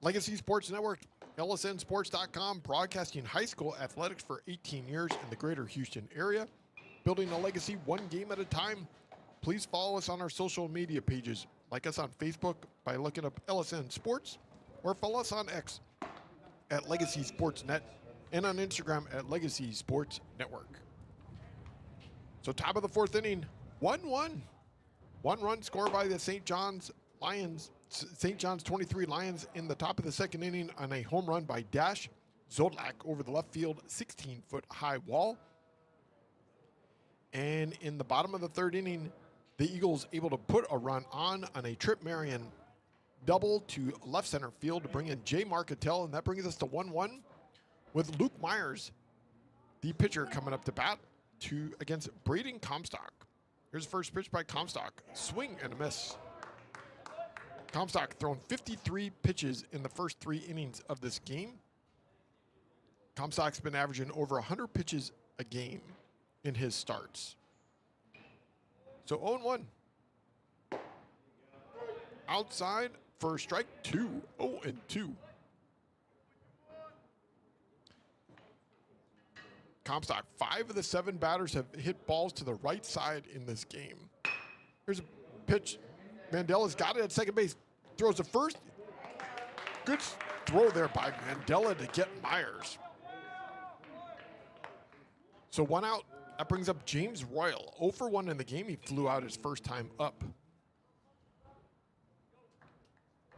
Legacy Sports Network, LSNsports.com, broadcasting high school athletics for 18 years in the greater Houston area. Building a legacy 1 game at a time. Please follow us on our social media pages. Like us on Facebook by looking up LSN Sports, or follow us on X at Legacy Sports Net and on Instagram at Legacy Sports Network. So top of the 4th inning, 1-1. 1 run scored by the St. John's Lions. St. John's 23 Lions in the top of the 2nd inning on a home run by Dash Zodlak over the left field 16-foot high wall. And in the bottom of the 3rd inning, the Eagles able to put a run on a Tripp Marion double to left center field to bring in Jay Marcatel, and that brings us to 1-1 with Luke Myers, the pitcher, coming up to bat against Braden Comstock. Here's the first pitch by Comstock. Swing and a miss. Comstock thrown 53 pitches in the first 3 innings of this game. Comstock's been averaging over 100 pitches a game in his starts. So 0-1. Outside for strike 2. 0-2. Comstock, 5 of the 7 batters have hit balls to the right side in this game. Here's a pitch. Mandela's got it at second base. Throws to first. Good throw there by Mandela to get Myers. So 1 out. That brings up James Royal. 0 for 1 in the game. He flew out his first time up.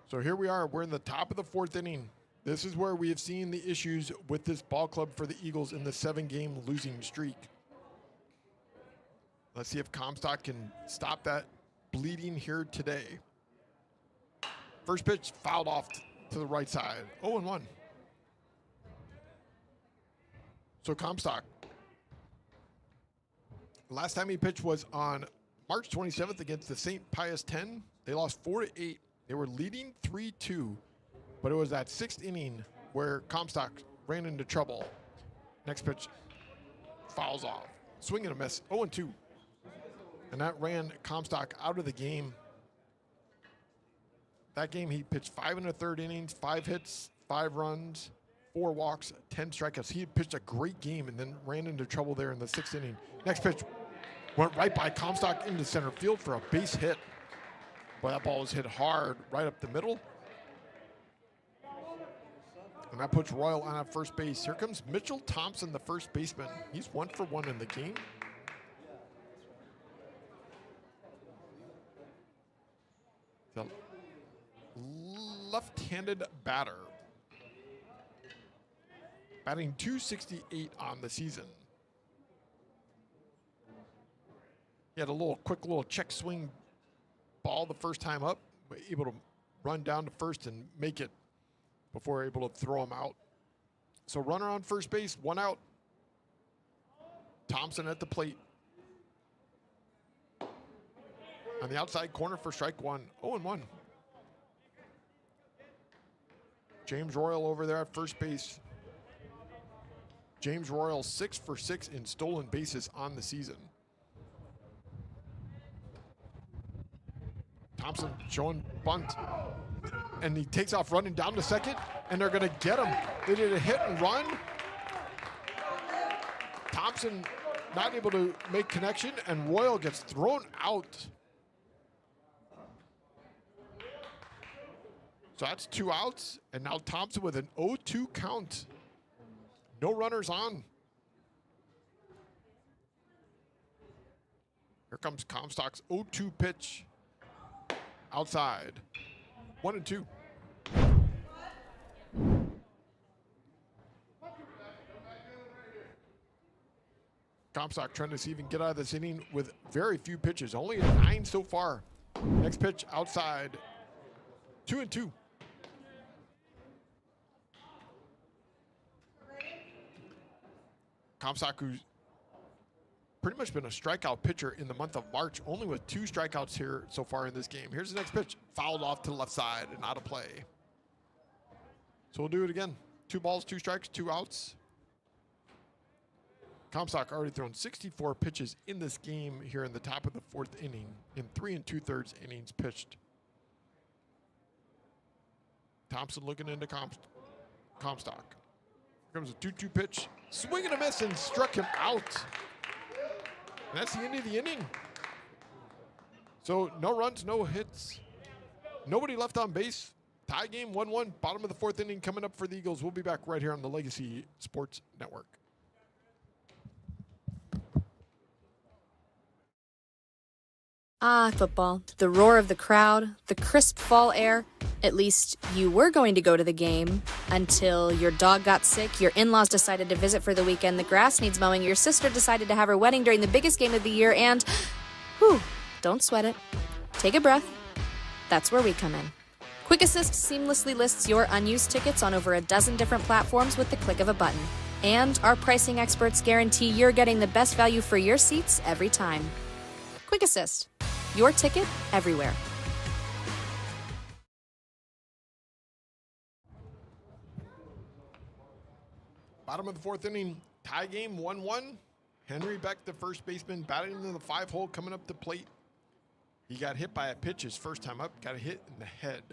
So here we are. We're in the top of the 4th inning. This is where we have seen the issues with this ball club for the Eagles in the 7-game losing streak. Let's see if Comstock can stop that bleeding here today. First pitch fouled off to the right side. 0-1. So Comstock, last time he pitched was on March 27th against the St. Pius X. They lost 4-8. They were leading 3-2, but it was that 6th inning where Comstock ran into trouble. Next pitch fouls off. Swing and a miss. 0-2. And that ran Comstock out of the game. That game he pitched 5 1/3 innings, 5 hits, 5 runs, 4 walks, 10 strikeouts. He had pitched a great game and then ran into trouble there in the 6th inning. Next pitch went right by Comstock into center field for a base hit. Boy, that ball was hit hard right up the middle. And that puts Royal on at first base. Here comes Mitchell Thompson, the first baseman. He's 1 for 1 in the game. The left-handed batter. Batting .268 on the season. He had a quick little check swing ball the first time up, able to run down to first and make it before able to throw him out. So runner on first base, 1 out. Thompson at the plate. On the outside corner for strike 1, 0-1. James Royal over there at first base. James Royal 6 for 6 in stolen bases on the season. Thompson showing bunt. And he takes off running down to second, and they're gonna get him. They did a hit and run. Thompson not able to make connection, and Royal gets thrown out. So that's 2 outs, and now Thompson with an 0-2 count. No runners on. Here comes Comstock's 0-2 pitch. Outside. 1-2. Comstock trying to see if he can get out of this inning with very few pitches. Only 9 so far. Next pitch outside. 2-2. Comstock, who's pretty much been a strikeout pitcher in the month of March, only with 2 strikeouts here so far in this game. Here's the next pitch, fouled off to the left side and out of play. So we'll do it again. 2 balls, 2 strikes, 2 outs. Comstock already thrown 64 pitches in this game here in the top of the 4th inning in 3 2/3 innings pitched. Thompson looking into Comstock. Here comes a 2-2 pitch. Swing and a miss and struck him out. And that's the end of the inning. So no runs, no hits. Nobody left on base. Tie game 1-1. Bottom of the 4th inning coming up for the Eagles. We'll be back right here on the Legacy Sports Network. Ah, football. The roar of the crowd, the crisp fall air. At least you were going to go to the game until your dog got sick, your in-laws decided to visit for the weekend, the grass needs mowing, your sister decided to have her wedding during the biggest game of the year, and, whew, don't sweat it. Take a breath. That's where we come in. Quick Assist seamlessly lists your unused tickets on over a dozen different platforms with the click of a button. And our pricing experts guarantee you're getting the best value for your seats every time. Quick Assist. Your ticket everywhere. Bottom of the 4th inning, tie game 1-1. Henry Beck, the first baseman, batting into the 5-hole, coming up the plate. He got hit by a pitch his first time up, got a hit in the head.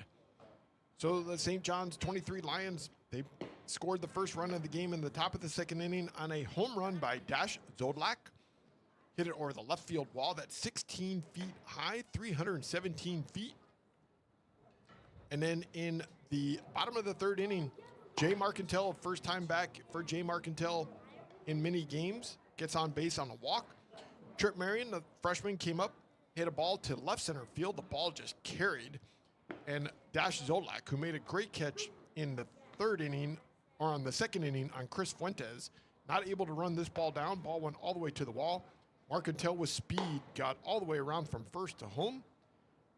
So the St. John's 23 Lions, they scored the first run of the game in the top of the 2nd inning on a home run by Dash Zodlak. Hit it over the left field wall that's 16 feet high, 317 feet. And then in the bottom of the 3rd inning, Jay Marcantel, first time back for Jay Marcantel in many games, gets on base on a walk. Trip Marion, the freshman, came up, hit a ball to left center field. The ball just carried. And Dash Zolak, who made a great catch in the 3rd inning, or on the 2nd inning on Chris Fuentes, not able to run this ball down. Ball went all the way to the wall. Marcantel with speed got all the way around from first to home.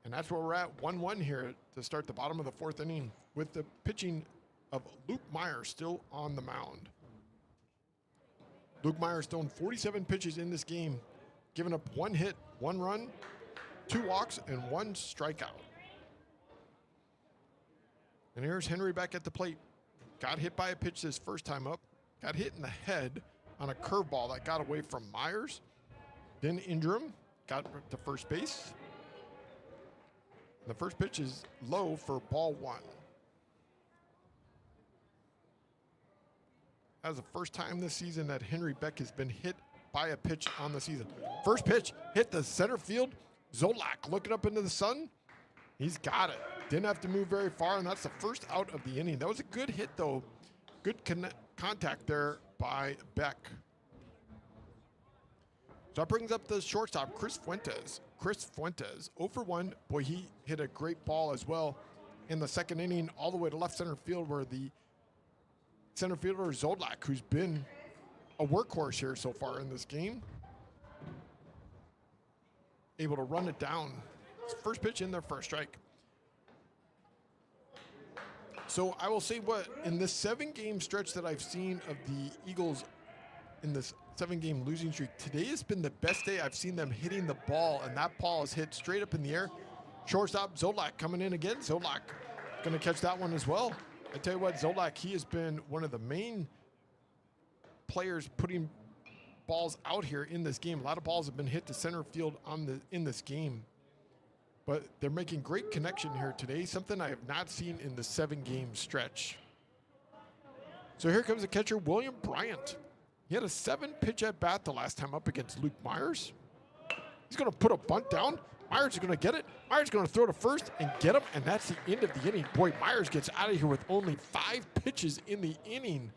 And that's where we're at, 1-1 here to start the bottom of the 4th inning with the pitching of Luke Meyer still on the mound. Luke Meyer's thrown 47 pitches in this game, giving up 1 hit, 1 run, 2 walks, and 1 strikeout. And here's Henry back at the plate. Got hit by a pitch this first time up, got hit in the head on a curveball that got away from Myers. Then Ingram got to first base. The first pitch is low for ball 1. That was the first time this season that Henry Beck has been hit by a pitch on the season. First pitch hit the center field. Zolak looking up into the sun. He's got it. Didn't have to move very far, and that's the first out of the inning. That was a good hit, though, Good contact there by Beck. So that brings up the shortstop, Chris Fuentes. 0 for 1. Boy, he hit a great ball as well in the second inning, all the way to left center field, where the center fielder Zolak, who's been a workhorse here so far in this game, able to run it down. First pitch in there for a strike. So I will say what, in this 7-game stretch that I've seen of the Eagles in this 7-game losing streak, today has been the best day I've seen them hitting the ball, and that ball is hit straight up in the air. Shortstop Zolak coming in again. Zolak going to catch that one as well. I tell you what, Zolak, he has been one of the main players putting balls out here in this game. A lot of balls have been hit to center field in this game. But they're making great connection here today, something I have not seen in the 7-game stretch. So here comes the catcher, William Bryant. He had a 7-pitch at bat the last time up against Luke Myers. He's going to put a bunt down. Myers is going to get it. Myers is going to throw to first and get him, and that's the end of the inning. Boy, Myers gets out of here with only 5 pitches in the inning.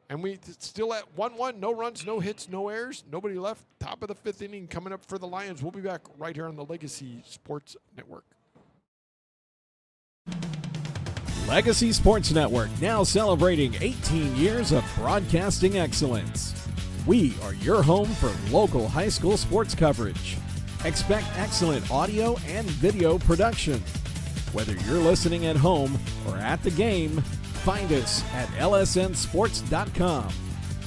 And we still at 1-1, no runs, no hits, no errors, nobody left. Top of the 5th inning coming up for the Lions. We'll be back right here on the Legacy Sports Network. Legacy Sports Network, now celebrating 18 years of broadcasting excellence. We are your home for local high school sports coverage. Expect excellent audio and video production. Whether you're listening at home or at the game, find us at lsnsports.com.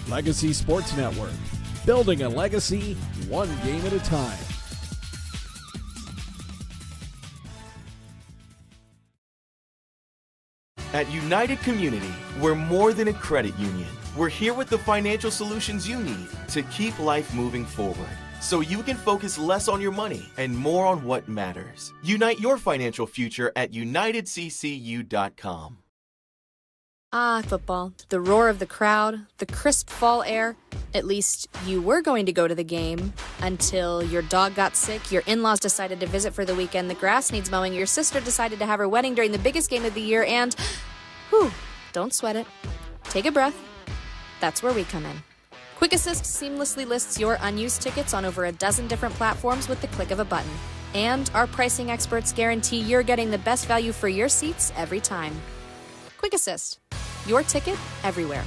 Legacy Sports Network, building a legacy one game at a time. At United Community, we're more than a credit union. We're here with the financial solutions you need to keep life moving forward, so you can focus less on your money and more on what matters. Unite your financial future at unitedccu.com. Ah, football. The roar of the crowd, the crisp fall air. At least you were going to go to the game until your dog got sick, your in-laws decided to visit for the weekend, the grass needs mowing, your sister decided to have her wedding during the biggest game of the year, and, whew, don't sweat it. Take a breath. That's where we come in. Quick Assist seamlessly lists your unused tickets on over a dozen different platforms with the click of a button. And our pricing experts guarantee you're getting the best value for your seats every time. Quick Assist. Your ticket everywhere.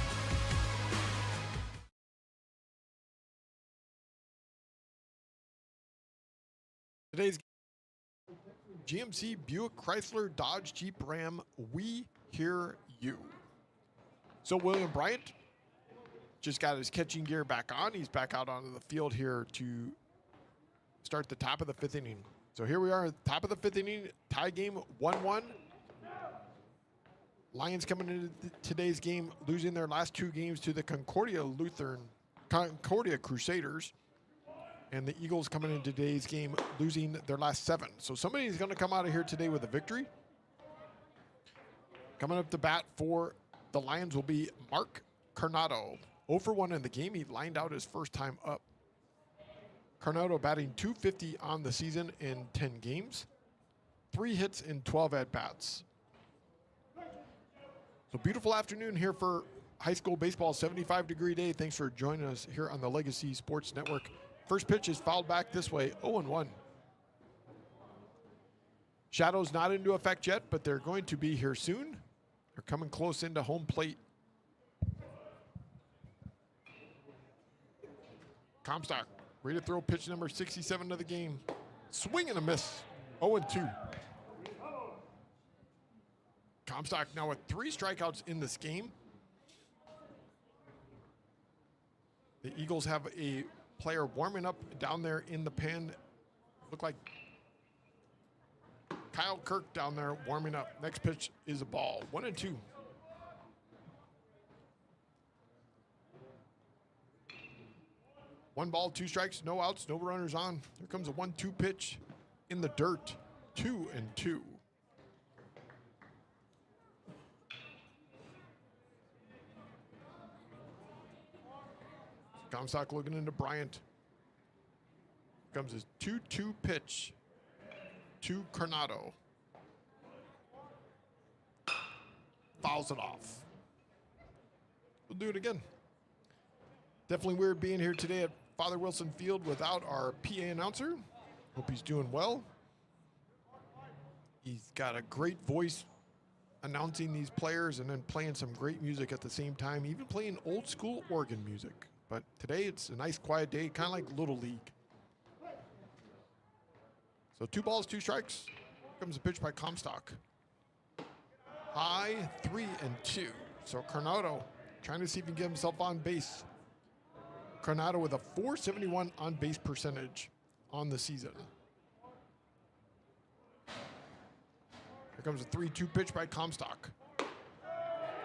Today's GMC Buick Chrysler Dodge Jeep Ram, we hear you. So William Bryant just got his catching gear back on. He's back out onto the field here to start the top of the 5th inning. So here we are at the top of the 5th inning, tie game 1-1. Lions coming into today's game, losing their last 2 games to the Concordia Crusaders. And the Eagles coming into today's game, losing their last 7. So somebody's going to come out of here today with a victory. Coming up to bat for the Lions will be Mark Carnado. 0 for 1 in the game. He lined out his first time up. Carnado batting .250 on the season in 10 games. 3 hits in 12 at-bats. So beautiful afternoon here for high school baseball, 75-degree day. Thanks for joining us here on the Legacy Sports Network. First pitch is fouled back this way, 0-1. Shadows not into effect yet, but they're going to be here soon. They're coming close into home plate. Comstock, ready to throw pitch number 67 of the game. Swing and a miss, 0-2. Comstock now with 3 strikeouts in this game. The Eagles have a player warming up down there in the pen. Look like Kyle Kirk down there warming up. Next pitch is a ball, 1-2. One ball, 2 strikes, no outs, no runners on. Here comes a 1-2 pitch in the dirt, 2-2. Comstock looking into Bryant. Comes his 2-2 pitch to Carnado. Fouls it off. We'll do it again. Definitely weird being here today at Father Wilson Field without our PA announcer. Hope he's doing well. He's got a great voice announcing these players and then playing some great music at the same time, even playing old school organ music. But today it's a nice quiet day, kind of like Little League. So 2 balls, 2 strikes. Here comes a pitch by Comstock. High, 3-2. So Coronado trying to see if he can get himself on base. Coronado with a .471 on base percentage on the season. Here comes a 3-2 pitch by Comstock.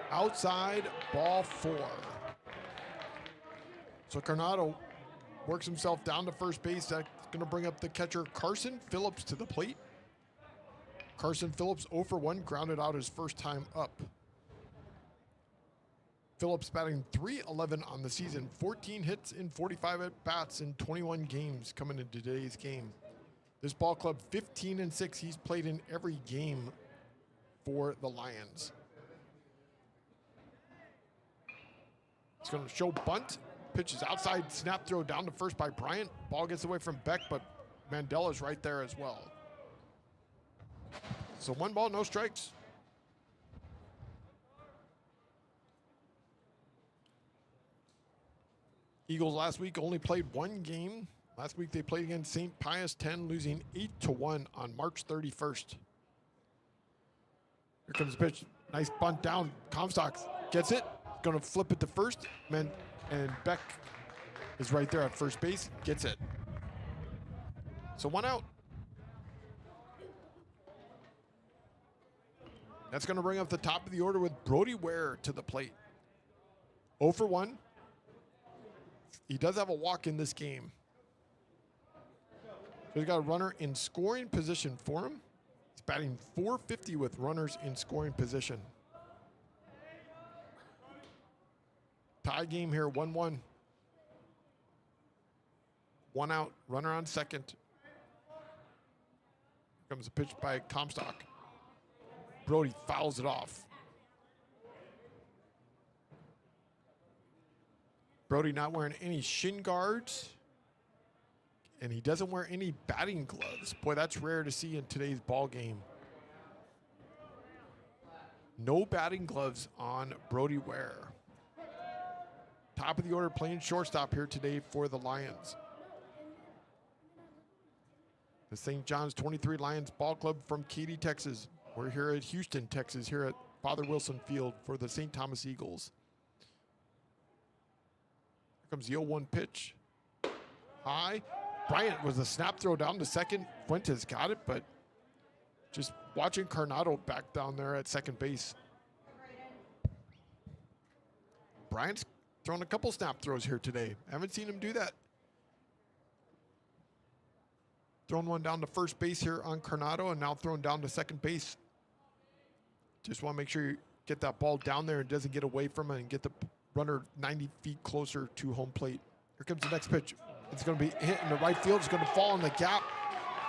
Outside, ball 4. So Coronado works himself down to first base. That's going to bring up the catcher Carson Phillips to the plate. Carson Phillips 0 for 1, grounded out his first time up. Phillips batting .311 on the season, 14 hits in 45 at-bats in 21 games coming into today's game. This ball club 15-6. He's played in every game for the Lions. It's going to show bunt. Pitches outside, snap throw down to first by Bryant. Ball gets away from Beck, but Mandela's right there as well. So 1 ball, no strikes. Eagles last week only played 1 game. Last week they played against St. Pius X, losing 8-1 on March 31st. Here comes the pitch. Nice bunt down. Comstock gets it. Going to flip it to first. And Beck is right there at first base. Gets it. So 1 out. That's going to bring up the top of the order with Brody Ware to the plate. 0 for 1. He does have a walk in this game. So he's got a runner in scoring position for him. He's batting .450 with runners in scoring position. Tie game here, 1-1. 1 out, runner on second. Here comes a pitch by Comstock. Brody fouls it off. Brody not wearing any shin guards. And he doesn't wear any batting gloves. Boy, that's rare to see in today's ball game. No batting gloves on Brody Ware. Top of the order playing shortstop here today for the Lions. The St. John's 23 Lions Ball Club from Katy, Texas. We're here at Houston, Texas, here at Father Wilson Field for the St. Thomas Eagles. Here comes the 0-1 pitch. High. Bryant was a snap throw down to second. Fuentes got it, but just watching Coronado back down there at second base. Bryant's thrown a couple snap throws here today. Haven't seen him do that. Thrown one down to first base here on Coronado and now thrown down to second base. Just want to make sure you get that ball down there and doesn't get away from it and get the runner 90 feet closer to home plate. Here comes the next pitch. It's going to be hit in the right field. It's going to fall in the gap.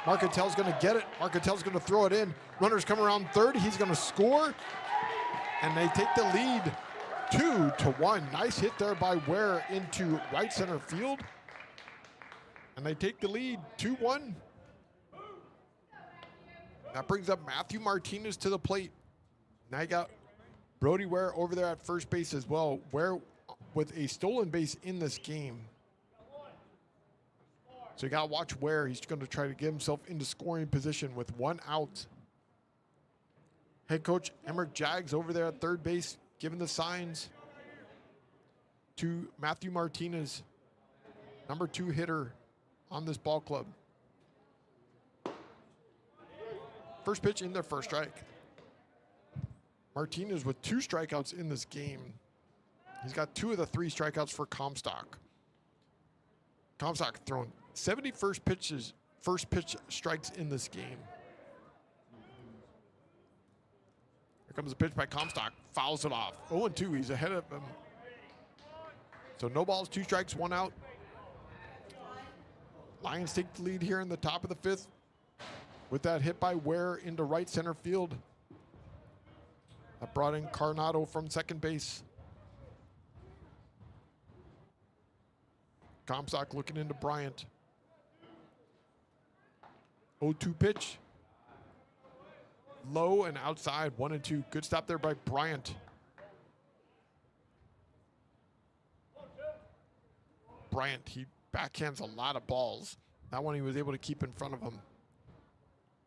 Markatel's going to get it. Markatel's going to throw it in. Runners come around third. He's going to score. And they take the lead 2-1. Nice hit there by Ware into right center field. And they take the lead 2-1. That brings up Matthew Martinez to the plate. Now you got Brody Ware over there at first base as well. Ware with a stolen base in this game. So you got to watch Ware. He's going to try to get himself into scoring position with 1 out. Head coach Emmer Jags over there at third base, giving the signs to Matthew Martinez, number 2 hitter on this ball club. First pitch in there, first strike. Martinez with 2 strikeouts in this game. He's got 2 of the 3 strikeouts for Comstock. Comstock thrown 70 first pitch strikes in this game. Here comes a pitch by Comstock. Fouls it off. 0-2. He's ahead of him. So no balls, 2 strikes, 1 out. Lions take the lead here in the top of the 5th with that hit by Ware into right center field. That brought in Coronado from second base. Comstock looking into Bryant. 0-2 pitch. Low and outside, 1-2. Good stop there by Bryant. Bryant, he backhands a lot of balls. That one he was able to keep in front of him.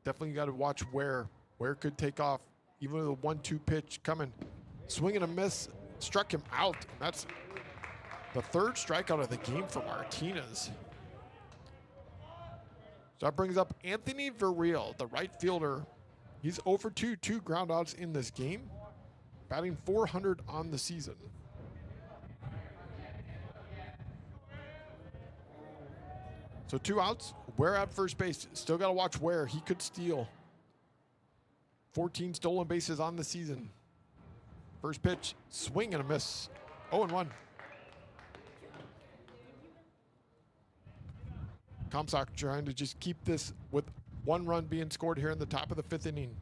Definitely got to watch where could take off. Even with a 1-2 pitch coming. Swing and a miss, struck him out. That's the third strikeout of the game for Martinez. So that brings up Anthony Virreal, the right fielder. He's 0 for 2, 2 groundouts in this game, batting .400 on the season. So 2 outs. Ware at first base. Still got to watch Ware. He could steal. 14 stolen bases on the season. First pitch, swing and a miss. 0-1. Comstock trying to just keep this with 1 run being scored here in the top of the 5th inning.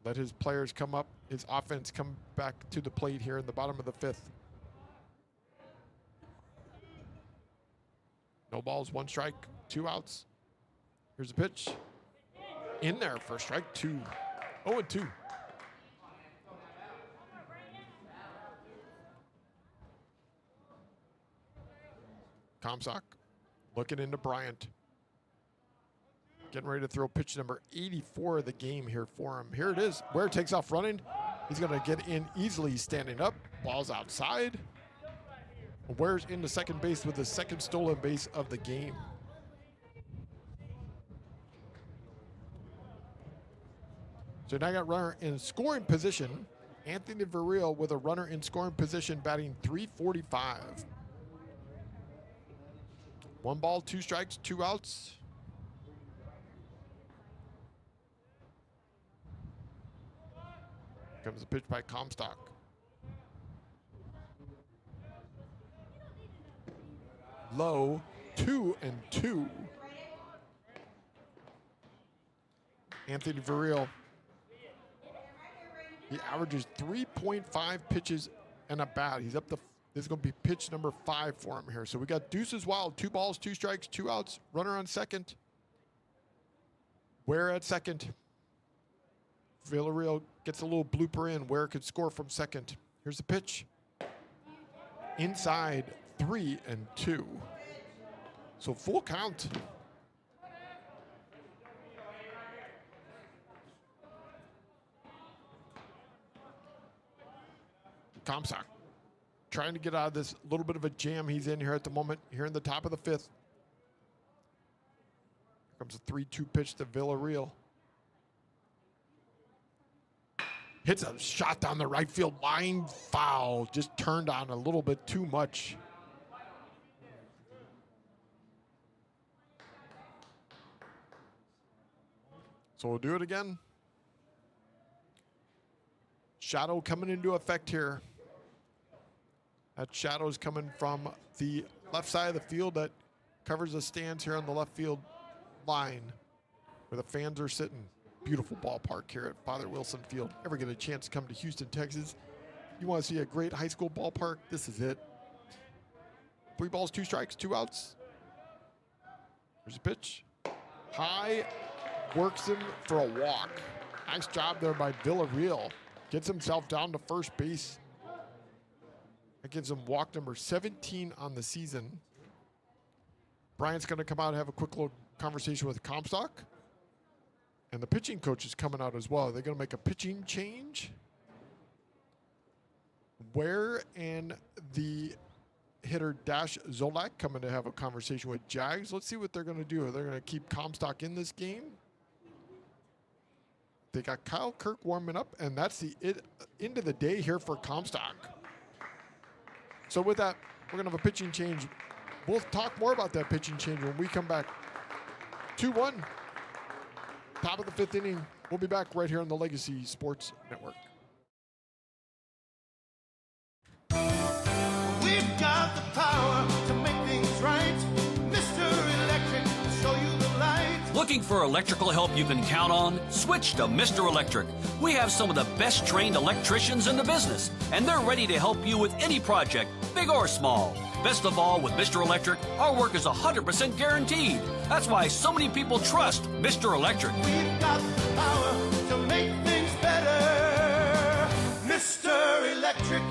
Let his players come up, his offense come back to the plate here in the bottom of the 5th. No balls, 1 strike, 2 outs. Here's a pitch. In there for strike 2. 0-2. Comstock looking into Bryant. Getting ready to throw pitch number 84 of the game here for him. Here it is. Ware takes off running. He's going to get in easily standing up. Ball's outside. Ware's into second base with the 2nd stolen base of the game. So now I got runner in scoring position. Anthony Virreal with a runner in scoring position, batting .345. 1 ball, 2 strikes, 2 outs. Comes a pitch by Comstock. Low, 2-2. Anthony Virreal. He averages 3.5 pitches and a bat. He's up to, this is going to be pitch number 5 for him here. So we got deuces wild, 2 balls, 2 strikes, 2 outs, runner on second. Ware at second. Villarreal gets a little blooper in. Ware could score from second. Here's the pitch. Inside, 3-2. So full count. Comstock trying to get out of this little bit of a jam he's in here at the moment, here in the top of the 5th. Here comes a 3-2 pitch to Villarreal. Hits a shot down the right field line, foul. Just turned on a little bit too much. So we'll do it again. Shadow coming into effect here. That shadow is coming from the left side of the field that covers the stands here on the left field line where the fans are sitting. Beautiful ballpark here at Father Wilson Field. Ever get a chance to come to Houston, Texas? You want to see a great high school ballpark? This is it. 3 balls, 2 strikes, 2 outs. There's a pitch. High, works him for a walk. Nice job there by Villarreal. Gets himself down to first base. That gives him walk number 17 on the season. Bryant's going to come out and have a quick little conversation with Comstock. And the pitching coach is coming out as well. They're going to make a pitching change. Ware and the hitter Dash Zolak coming to have a conversation with Jags. Let's see what they're going to do. Are they going to keep Comstock in this game? They got Kyle Kirk warming up, and that's the end of the day here for Comstock. So with that, we're going to have a pitching change. We'll talk more about that pitching change when we come back. 2-1. Top of the 5th inning. We'll be back right here on the Legacy Sports Network. We've got the power to make things right. Mr. Electric will show you the light. Looking for electrical help you can count on? Switch to Mr. Electric. We have some of the best trained electricians in the business, and they're ready to help you with any project, big or small. Best of all, with Mr. Electric, our work is 100% guaranteed. That's why so many people trust Mr. Electric. We've got the power to make things better. Mr. Electric.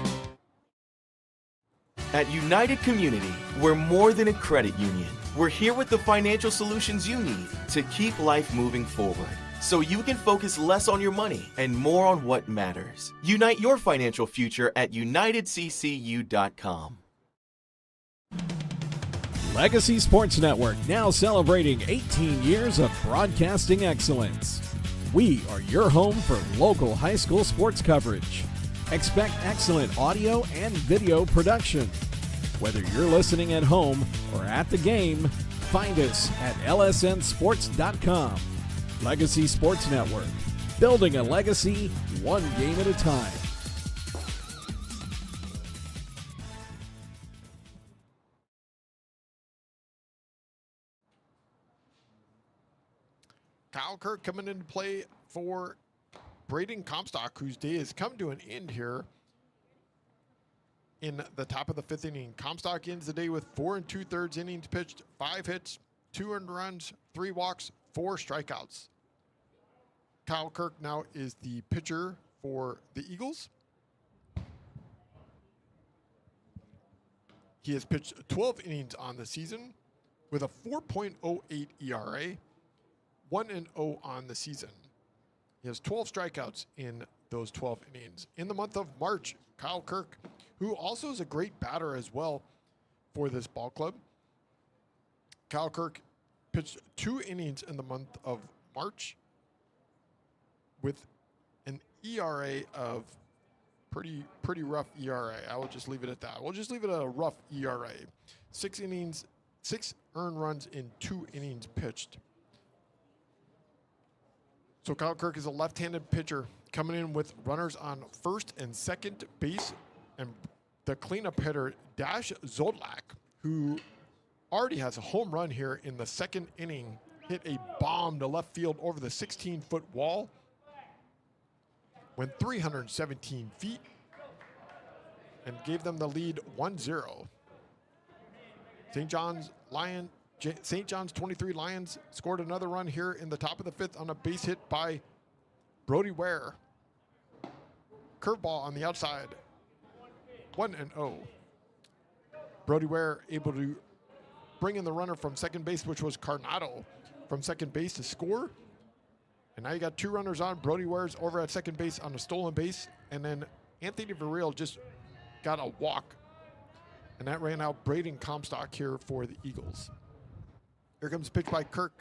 At United Community, we're more than a credit union. We're here with the financial solutions you need to keep life moving forward, so you can focus less on your money and more on what matters. Unite your financial future at unitedccu.com. Legacy Sports Network, now celebrating 18 years of broadcasting excellence. We are your home for local high school sports coverage. Expect excellent audio and video production. Whether you're listening at home or at the game, find us at lsnsports.com. Legacy Sports Network, building a legacy one game at a time. Kyle Kirk coming into play for Braden Comstock, whose day has come to an end here in the top of the fifth inning. Comstock ends the day with 4 2/3 innings pitched, 5 hits, 2 earned runs, 3 walks, 4 strikeouts. Kyle Kirk now is the pitcher for the Eagles. He has pitched 12 innings on the season with a 4.08 ERA, 1-0 on the season. He has 12 strikeouts in those 12 innings. In the month of March, Kyle Kirk, who also is a great batter as well for this ball club. Kyle Kirk pitched 2 innings in the month of March with an ERA of pretty rough ERA. I will just leave it at that. We'll just leave it at a rough ERA. 6 innings, 6 earned runs in 2 innings pitched. So Kyle Kirk is a left-handed pitcher coming in with runners on first and second base, and the cleanup hitter Dash Zodlak, who already has a home run here in the second inning, hit a bomb to left field over the 16-foot wall, went 317 feet, and gave them the lead 1-0. St. John's 23 Lions scored another run here in the top of the fifth on a base hit by Brody Ware. Curveball on the outside, 1-0. Brody Ware able to bring in the runner from second base, which was Carnado, from second base to score. And now you got 2 runners on. Brody Ware's over at second base on a stolen base. And then Anthony Varela just got a walk. And that ran out Braden Comstock here for the Eagles. Here comes a pitch by Kirk.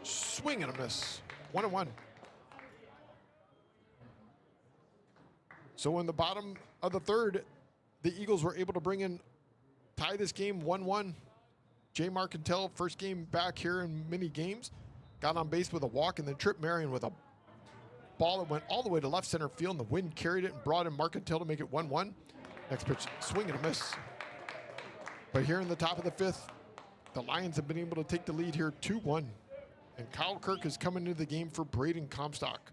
Swing and a miss. 1-1. So in the bottom of the third, the Eagles were able to tie this game 1-1. Jay Marcantel, first game back here in many games, got on base with a walk, and then Trip Marion with a ball that went all the way to left center field, and the wind carried it and brought in Marcantel to make it 1-1. Next pitch, swing and a miss. But here in the top of the fifth, the Lions have been able to take the lead here 2-1. And Kyle Kirk is coming into the game for Braden Comstock.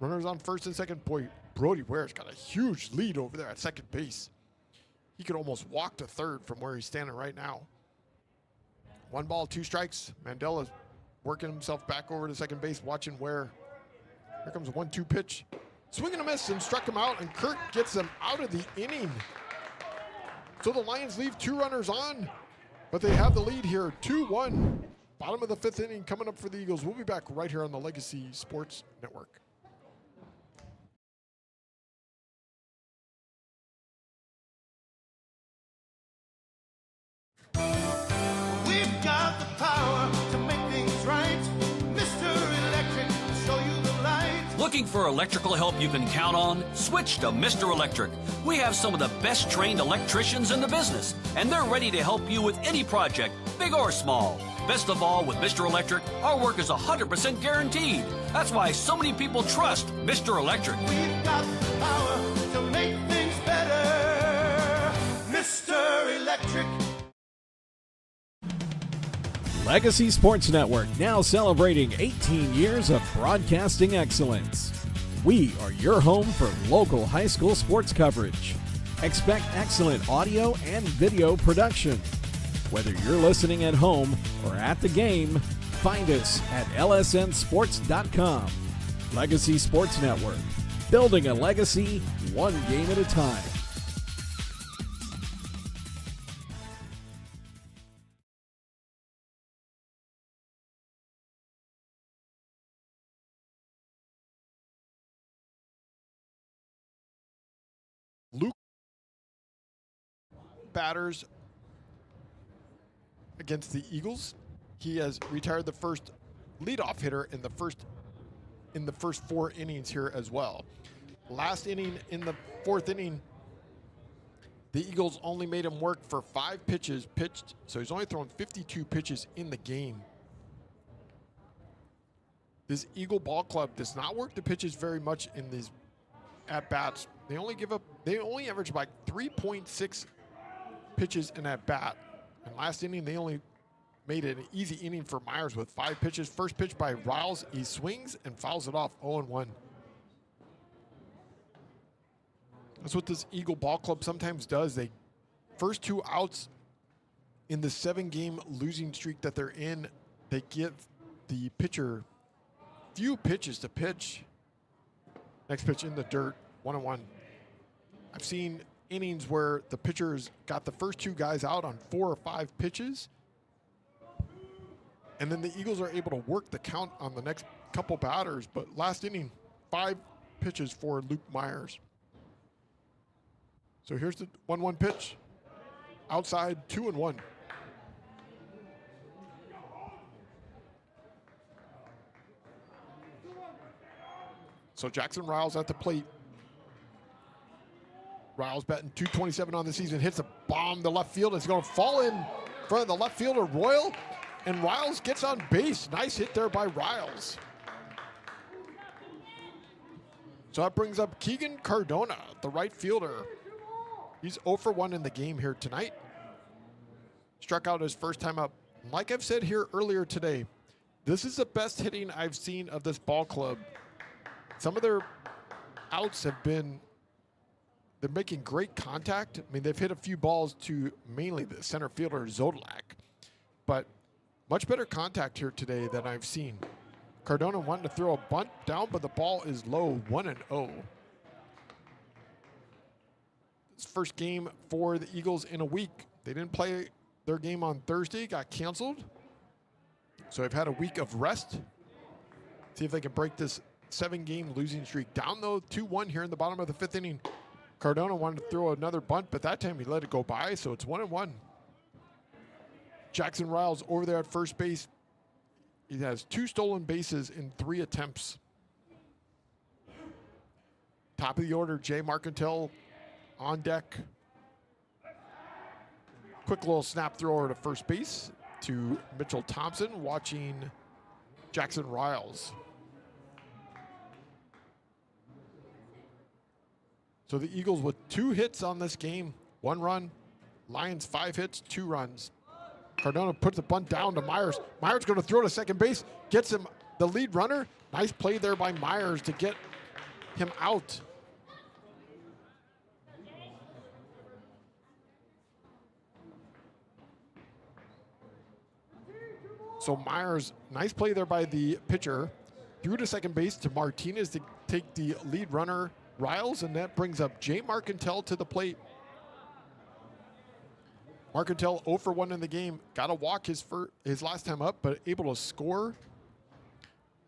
Runners on first and second. Boy, Brody Ware's got a huge lead over there at second base. He could almost walk to third from where he's standing right now. 1 ball, 2 strikes. Mandela's working himself back over to second base, watching Ware. Here comes a 1-2 pitch. Swing and a miss, and struck him out, and Kirk gets them out of the inning. So the Lions leave 2 runners on, but they have the lead here, 2-1. Bottom of the fifth inning coming up for the Eagles. We'll be back right here on the Legacy Sports Network. We've got the power to make things right. Mr. Electric, show you the light. Looking for electrical help you can count on? Switch to Mr. Electric. We have some of the best trained electricians in the business, and they're ready to help you with any project, big or small. Best of all, with Mr. Electric, our work is 100% guaranteed. That's why so many people trust Mr. Electric. We've got the power to make things better. Mr. Electric. Legacy Sports Network, now celebrating 18 years of broadcasting excellence. We are your home for local high school sports coverage. Expect excellent audio and video production. Whether you're listening at home or at the game, find us at lsnsports.com. Legacy Sports Network. Building a legacy, one game at a time. Luke batters against the Eagles. He has retired the first leadoff hitter in the first 4 innings here as well. Last inning, in the 4th inning, the Eagles only made him work for 5 pitches pitched, so he's only thrown 52 pitches in the game. This Eagle ball club does not work the pitches very much in these at-bats. They only average about 3.6 pitches in at-bat. And last inning, they only made it an easy inning for Myers with 5 pitches. First pitch by Riles, he swings and fouls it off, 0-1. That's what this Eagle ball club sometimes does. They first 2 outs in the 7-game losing streak that they're in, they give the pitcher few pitches to pitch. Next pitch in the dirt, 1-1. I've seen innings where the pitcher's got the first 2 guys out on 4 or 5 pitches, and then the Eagles are able to work the count on the next couple batters. But last inning, 5 pitches for Luke Myers. So here's the 1-1 pitch. Outside, 2-1. So Jackson Riles at the plate. Riles batting .227 on the season, hits a bomb to left field. It's going to fall in front of the left fielder, Royal, and Riles gets on base. Nice hit there by Riles. So that brings up Keegan Cardona, the right fielder. He's 0 for 1 in the game here tonight. Struck out his first time up. Like I've said here earlier today, this is the best hitting I've seen of this ball club. Some of their outs have been, they're making great contact. I mean, they've hit a few balls to mainly the center fielder, Zodalak, but much better contact here today than I've seen. Cardona wanting to throw a bunt down, but the ball is low, 1-0. It's first game for the Eagles in a week. They didn't play their game on Thursday, got canceled. So they've had a week of rest. See if they can break this 7-game losing streak. Down though, 2-1 here in the bottom of the 5th inning. Cardona wanted to throw another bunt, but that time he let it go by, so it's 1-1. Jackson Riles over there at first base. He has 2 stolen bases in 3 attempts. Top of the order, Jay Marcantel on deck. Quick little snap throw over to first base to Mitchell Thompson, watching Jackson Riles. So the Eagles with 2 hits on this game, 1 run. Lions 5 hits, 2 runs. Cardona puts the bunt down to Myers. Myers going to throw to second base, gets him the lead runner. Nice play there by Myers to get him out. So Myers, nice play there by the pitcher. Threw to second base to Martinez to take the lead runner, Riles, and that brings up Jay Marcantel to the plate. Marcantel 0 for 1 in the game. Got to walk his last time up, but able to score.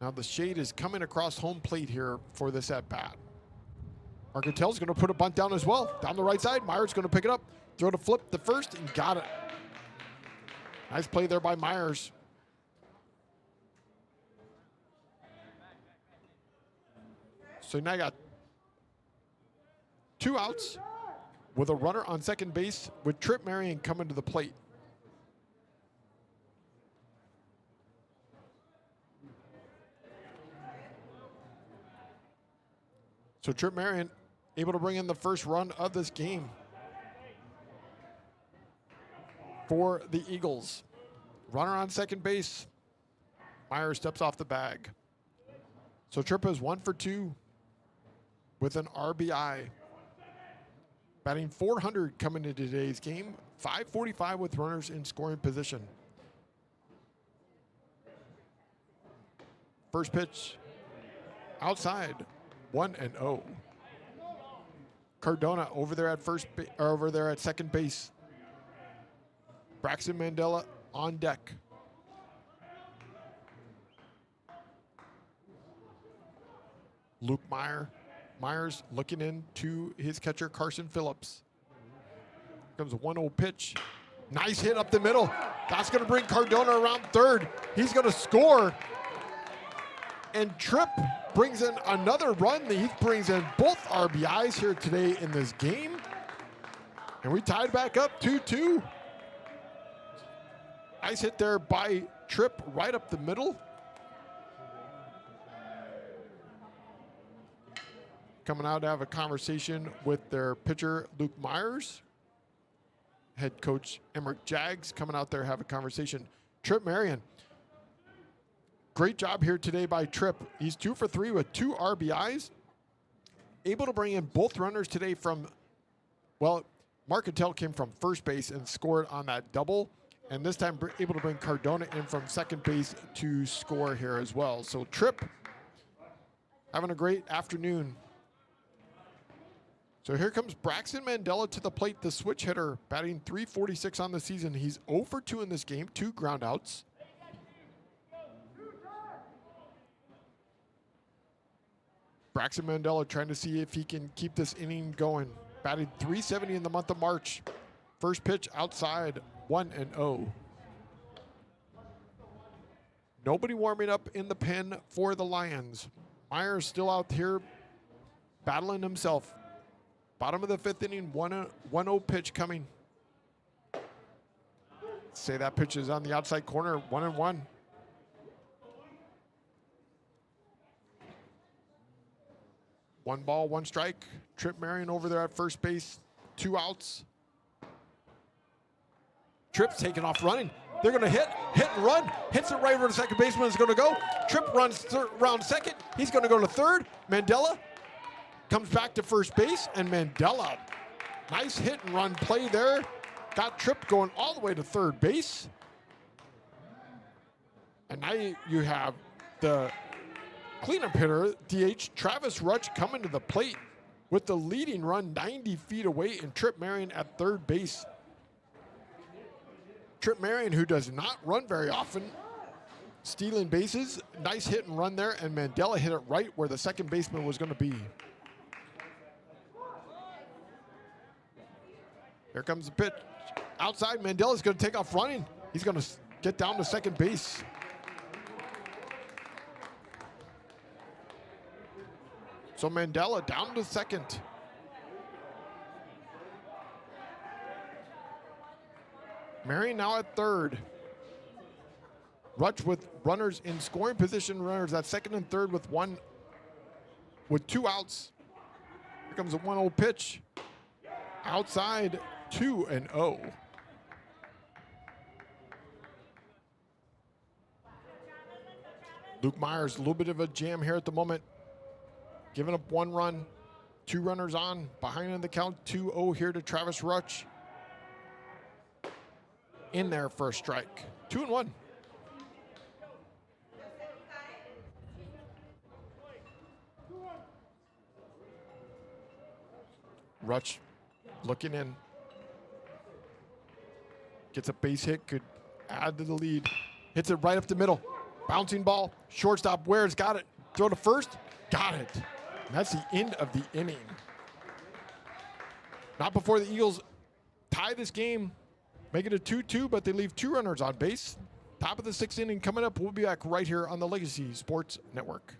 Now the shade is coming across home plate here for this at-bat. Marcantel's going to put a bunt down as well. Down the right side, Myers going to pick it up. Throw to flip the first and got it. Nice play there by Myers. So now I got 2 outs with a runner on second base with Trip Marion coming to the plate. So Trip Marion able to bring in the first run of this game for the Eagles. Runner on second base. Myers steps off the bag. So Trip is 1 for 2 with an RBI. batting .400 coming into today's game. 545 with runners in scoring position. First pitch outside, 1-0. Cardona over there at second base. Braxton Mandela on deck. Luke Myers looking into his catcher, Carson Phillips. Comes a 1-0 pitch. Nice hit up the middle. That's going to bring Cardona around third. He's going to score. And Tripp brings in another run. He brings in both RBIs here today in this game. And we tied back up 2-2. Nice hit there by Tripp right up the middle. Coming out to have a conversation with their pitcher, Luke Myers. Head coach Emmerich Jags coming out there, have a conversation. Tripp Marion. Great job here today by Tripp. He's 2 for 3 with 2 RBIs. Able to bring in both runners today from, well, Marcantel came from first base and scored on that double. And this time able to bring Cardona in from second base to score here as well. So Tripp having a great afternoon. So here comes Braxton Mandela to the plate, the switch hitter, batting .346 on the season. He's 0 for 2 in this game, 2 groundouts. Braxton Mandela trying to see if he can keep this inning going. Batted .370 in the month of March. First pitch outside, 1-0. Nobody warming up in the pen for the Lions. Myers still out here battling himself. Bottom of the 5th inning, 1-0 pitch coming. Say that pitch is on the outside corner, 1-1. One ball, one strike. Tripp Marion over there at first base, 2 outs. Tripp's taking off running. They're going to hit and run. Hits it right where the second baseman is going to go. Tripp runs round second. He's going to go to third. Mandela comes back to first base, and Mandela, nice hit and run play there. Got Tripp going all the way to third base. And now you have the cleanup hitter, DH, Travis Rutsch, coming to the plate with the leading run 90 feet away, and Tripp Marion at third base. Tripp Marion, who does not run very often, stealing bases. Nice hit and run there, and Mandela hit it right where the second baseman was going to be. Here comes the pitch. Outside, Mandela's going to take off running. He's going to get down to second base. So Mandela down to second. Marion now at third. Rutsch with runners in scoring position, runners at second and third with 2 outs. Here comes a 1-0 pitch. Outside, 2-0. Luke Myers, a little bit of a jam here at the moment. Giving up 1 run, 2 runners on, behind in the count, 2-0 here to Travis Rutsch. In there for a strike, 2-1. Rutsch looking in. Gets a base hit, could add to the lead. Hits it right up the middle. Bouncing ball, shortstop Ware's got it. Throw to first, got it. And that's the end of the inning. Not before the Eagles tie this game, make it a 2-2, but they leave 2 runners on base. Top of the 6th inning coming up. We'll be back right here on the Legacy Sports Network.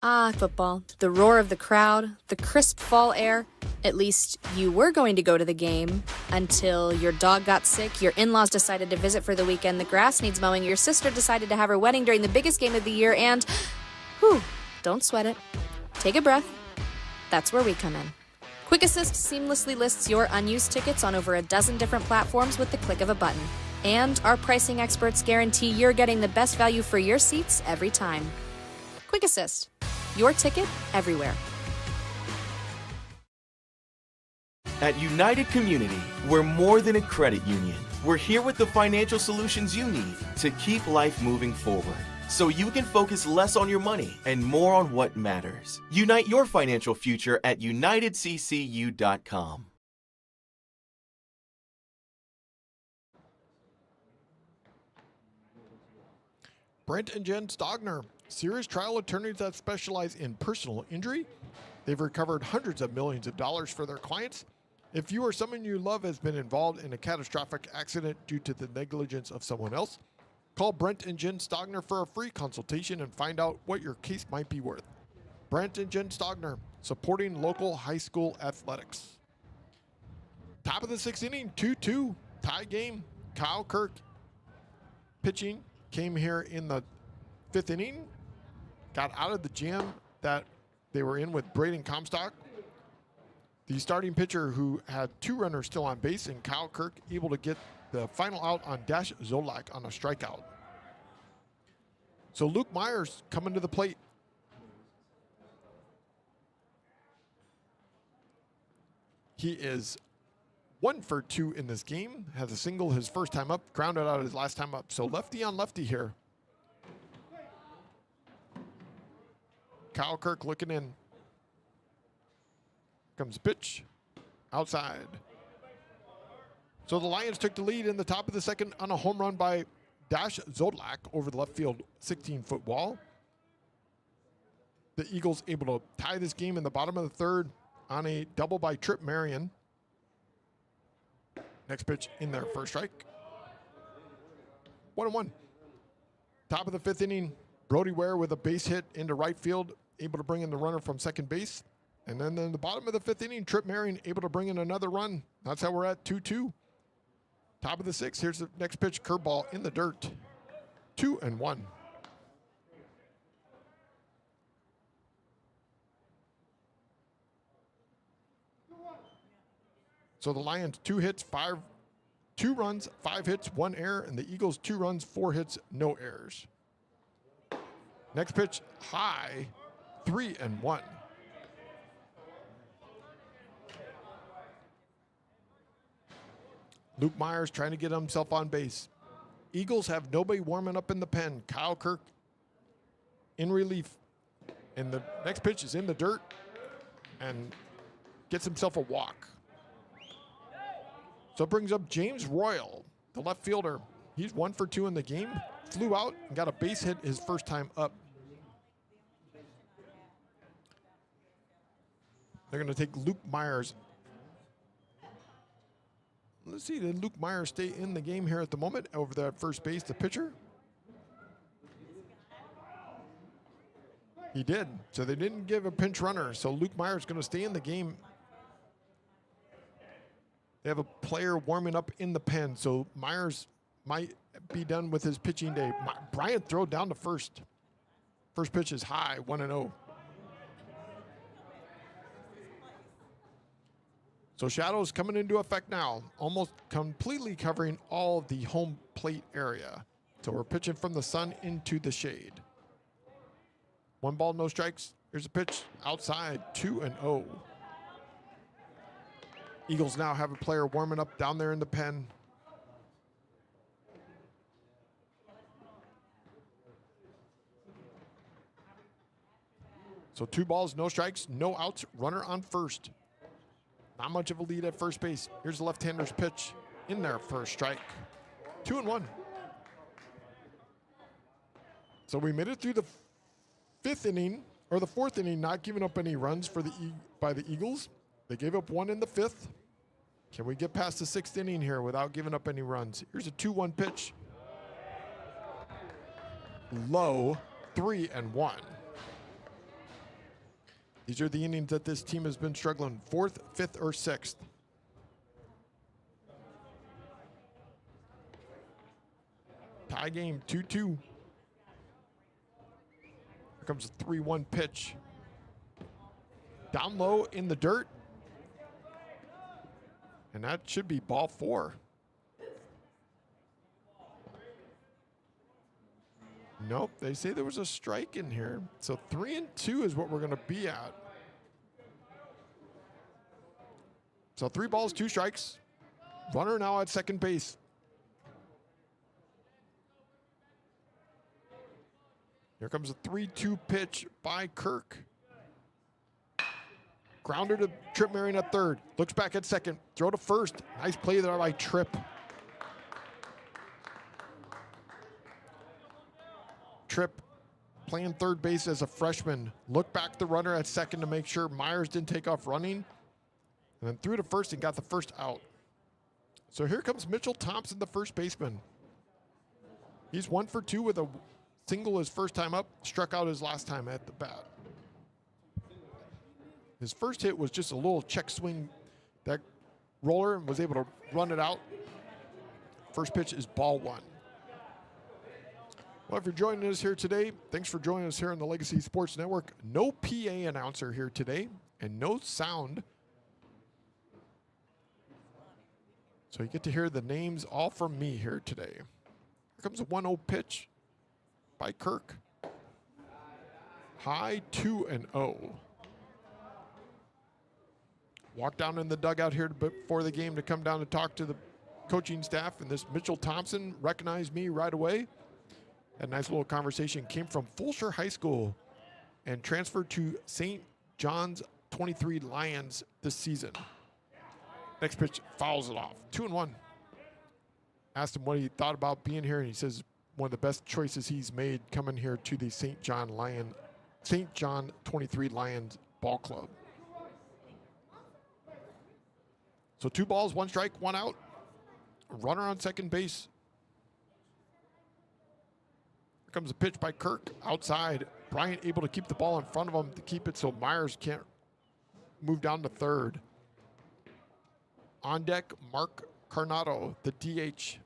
Ah, football. The roar of the crowd, the crisp fall air. At least you were going to go to the game until your dog got sick, your in-laws decided to visit for the weekend, the grass needs mowing, your sister decided to have her wedding during the biggest game of the year, and, don't sweat it. Take a breath. That's where we come in. Quick Assist seamlessly lists your unused tickets on over a dozen different platforms with the click of a button. And our pricing experts guarantee you're getting the best value for your seats every time. Quick Assist. Your ticket everywhere. At United Community, we're more than a credit union. We're here with the financial solutions you need to keep life moving forward, so you can focus less on your money and more on what matters. Unite your financial future at unitedccu.com. Brent and Jen Stogner, serious trial attorneys that specialize in personal injury. They've recovered hundreds of millions of dollars for their clients. If you or someone you love has been involved in a catastrophic accident due to the negligence of someone else, call Brent and Jen Stogner for a free consultation and find out what your case might be worth. Brent and Jen Stogner, supporting local high school athletics. Top of the sixth inning, 2-2, tie game. Kyle Kirk pitching, came here in the fifth inning, got out of the jam that they were in with Braden Comstock, the starting pitcher who had two runners still on base, and Kyle Kirk able to get the final out on Dash Zolak on a strikeout. So Luke Myers coming to the plate. He is 1 for 2 in this game. Has a single his first time up, grounded out his last time up. So lefty on lefty here. Kyle Kirk looking in. Comes pitch outside. So the Lions took the lead in the top of the second on a home run by Dash Zodlak over the left field 16-foot wall. The Eagles able to tie this game in the bottom of the third on a double by Trip Marion. Next pitch in there, first strike. 1-1. Top of the fifth inning, Brody Ware with a base hit into right field, able to bring in the runner from second base. And then in the bottom of the fifth inning, Trip Marion able to bring in another run. That's how we're at 2-2. Top of the sixth, here's the next pitch, curveball in the dirt. 2-1. So the Lions 2 hits, 2 runs, 5 hits, 1 error, and the Eagles 2 runs, 4 hits, no errors. Next pitch, high, 3-1. Luke Myers trying to get himself on base. Eagles have nobody warming up in the pen. Kyle Kirk in relief. And the next pitch is in the dirt and gets himself a walk. So it brings up James Royal, the left fielder. He's 1 for 2 in the game. Flew out and got a base hit his first time up. They're going to take Luke Myers. Let's see, did Luke Myers stay in the game here at the moment over there at first base, the pitcher? He did. So they didn't give a pinch runner. So Luke Myers is going to stay in the game. They have a player warming up in the pen. So Myers might be done with his pitching day. Bryant throw down to first. First pitch is high, 1-0. So shadows coming into effect now, almost completely covering all of the home plate area. So we're pitching from the sun into the shade. 1 ball, no strikes. Here's a pitch outside, 2-0. Eagles now have a player warming up down there in the pen. So 2 balls, no strikes, no outs, runner on first. Not much of a lead at first base. Here's the left-hander's pitch in there for a strike. 2-1. So we made it through the 5th inning, or the 4th inning, not giving up any runs for by the Eagles. They gave up 1 in the 5th. Can we get past the 6th inning here without giving up any runs? Here's a 2-1 pitch. Low, 3-1. These are the innings that this team has been struggling. 4th, 5th, or 6th. Tie game, 2-2. Here comes a 3-1 pitch. Down low in the dirt. And that should be ball 4. Nope, they say there was a strike in here. So 3-2 is what we're going to be at. So 3 balls, 2 strikes. Runner now at second base. Here comes a 3-2 pitch by Kirk. Grounder to Tripp Marion at third. Looks back at second. Throw to first. Nice play there by Tripp. Tripp playing third base as a freshman. Looked back the runner at second to make sure Myers didn't take off running. And then threw to first and got the first out. So here comes Mitchell Thompson, the first baseman. He's 1 for 2 with a single his first time up. Struck out his last time at the bat. His first hit was just a little check swing, that roller, and was able to run it out. First pitch is ball 1. Well, if you're joining us here today, thanks for joining us here on the Legacy Sports Network. No PA announcer here today and no sound. So you get to hear the names all from me here today. Here comes a 1-0 pitch by Kirk. High 2-0. Walk down in the dugout here before the game to come down to talk to the coaching staff. And this Mitchell Thompson recognized me right away. Had a nice little conversation. Came from Fulshire High School and transferred to St. John's 23 Lions this season. Next pitch fouls it off. 2-1. Asked him what he thought about being here, and he says one of the best choices he's made coming here to the St. John 23 Lions ball club. So 2 balls, 1 strike, 1 out. Runner on second base. Here comes a pitch by Kirk outside. Bryant able to keep the ball in front of him to keep it so Myers can't move down to third. On deck, Mark Carnado, the DH.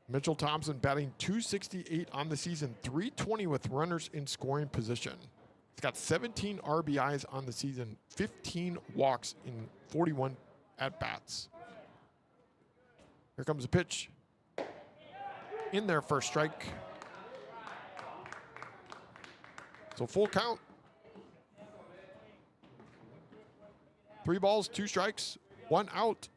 Mitchell Thompson batting .268 on the season, .320 with runners in scoring position. He's got 17 RBIs on the season, 15 walks in 41 at-bats. Here comes a pitch. In there for a strike. So full count. 3 balls, 2 strikes, 1 out.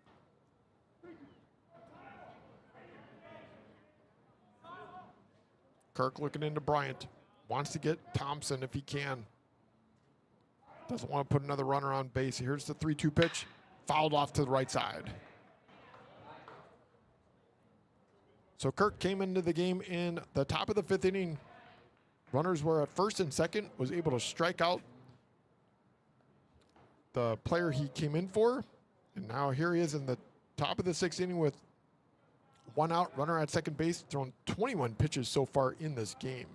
Kirk looking into Bryant. Wants to get Thompson if he can. Doesn't want to put another runner on base. Here's the 3-2 pitch. Fouled off to the right side. So Kirk came into the game in the top of the 5th inning. Runners were at first and second. Was able to strike out the player he came in for. And now here he is in the top of the 6th inning with 1 out, runner at second base, thrown 21 pitches so far in this game.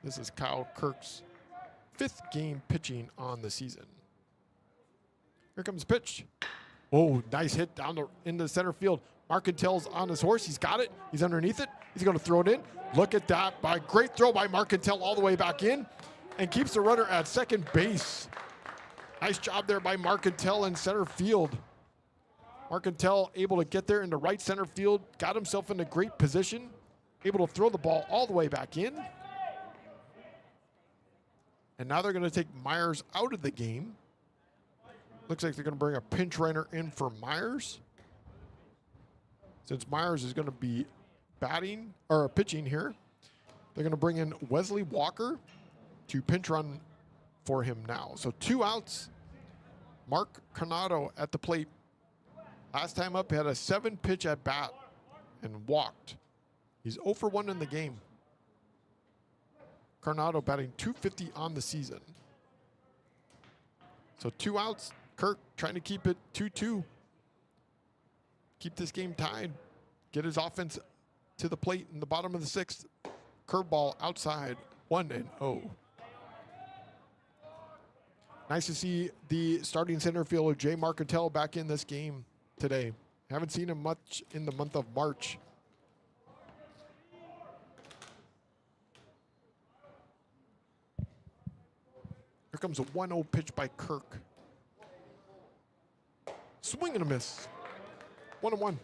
This is Kyle Kirk's 5th game pitching on the season. Here comes the pitch. Oh, nice hit down into center field. Marcantel's on his horse. He's got it. He's underneath it. He's going to throw it in. Look at that. Great throw by Marcantel all the way back in and keeps the runner at second base. Nice job there by Marcantel in center field. Marcantel able to get there into right center field. Got himself in a great position. Able to throw the ball all the way back in. And now they're going to take Myers out of the game. Looks like they're going to bring a pinch runner in for Myers. Since Myers is going to be pitching here, they're going to bring in Wesley Walker to pinch run for him now. So 2 outs. Mark Carnado at the plate. Last time up, he had a 7-pitch at bat and walked. He's 0 for 1 in the game. Carnado batting .250 on the season. So 2 outs. Kirk trying to keep it 2-2. Keep this game tied. Get his offense to the plate in the bottom of the 6th. Curveball outside, 1-0. Nice to see the starting center fielder, Jay Marcantel, back in this game today. Haven't seen him much in the month of March. Here comes a 1-0 pitch by Kirk. Swing and a miss. 1-1.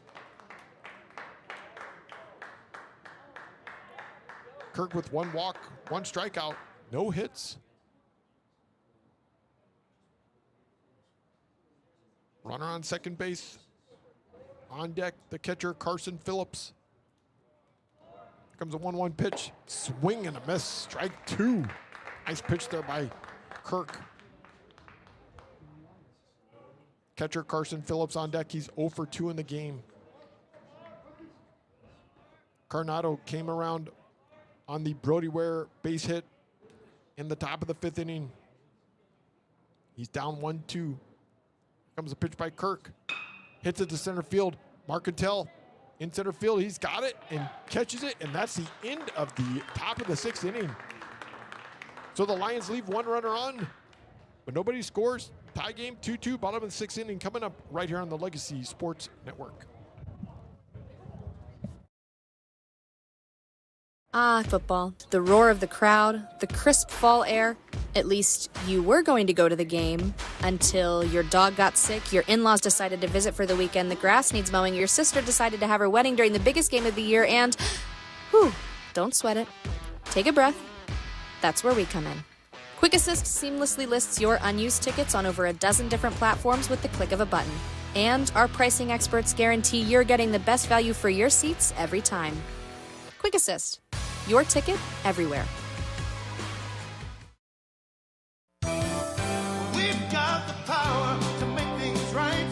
Kirk with 1 walk, 1 strikeout, no hits. Runner on second base. On deck, the catcher, Carson Phillips. Here comes a 1-1 pitch. Swing and a miss. Strike 2. Nice pitch there by Kirk. Catcher Carson Phillips on deck. He's 0 for 2 in the game. Carnado came around on the Brody Ware base hit in the top of the 5th inning. He's down 1-2. Comes a pitch by Kirk. Hits it to center field. Marcantel in center field. He's got it and catches it, and that's the end of the top of the 6th inning. So the Lions leave 1 runner on, but nobody scores. Tie game 2-2, bottom of the 6th inning, coming up right here on the Legacy Sports Network. Ah, football. The roar of the crowd, the crisp fall air. At least you were going to go to the game until your dog got sick, your in-laws decided to visit for the weekend, the grass needs mowing, your sister decided to have her wedding during the biggest game of the year, and whew, don't sweat it. Take a breath. That's where we come in. Quick Assist seamlessly lists your unused tickets on over a dozen different platforms with the click of a button. And our pricing experts guarantee you're getting the best value for your seats every time. Quick Assist. Your ticket everywhere. We've got the power to make things right.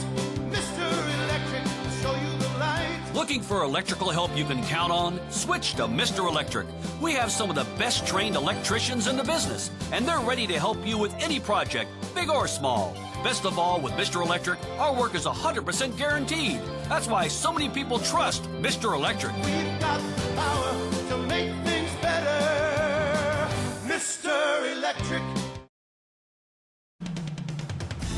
Mr. Electric will show you the light. Looking for electrical help you can count on? Switch to Mr. Electric. We have some of the best trained electricians in the business, and they're ready to help you with any project, big or small. Best of all, with Mr. Electric, our work is 100% guaranteed. That's why so many people trust Mr. Electric. We've got the power to make things better. Mr. Electric.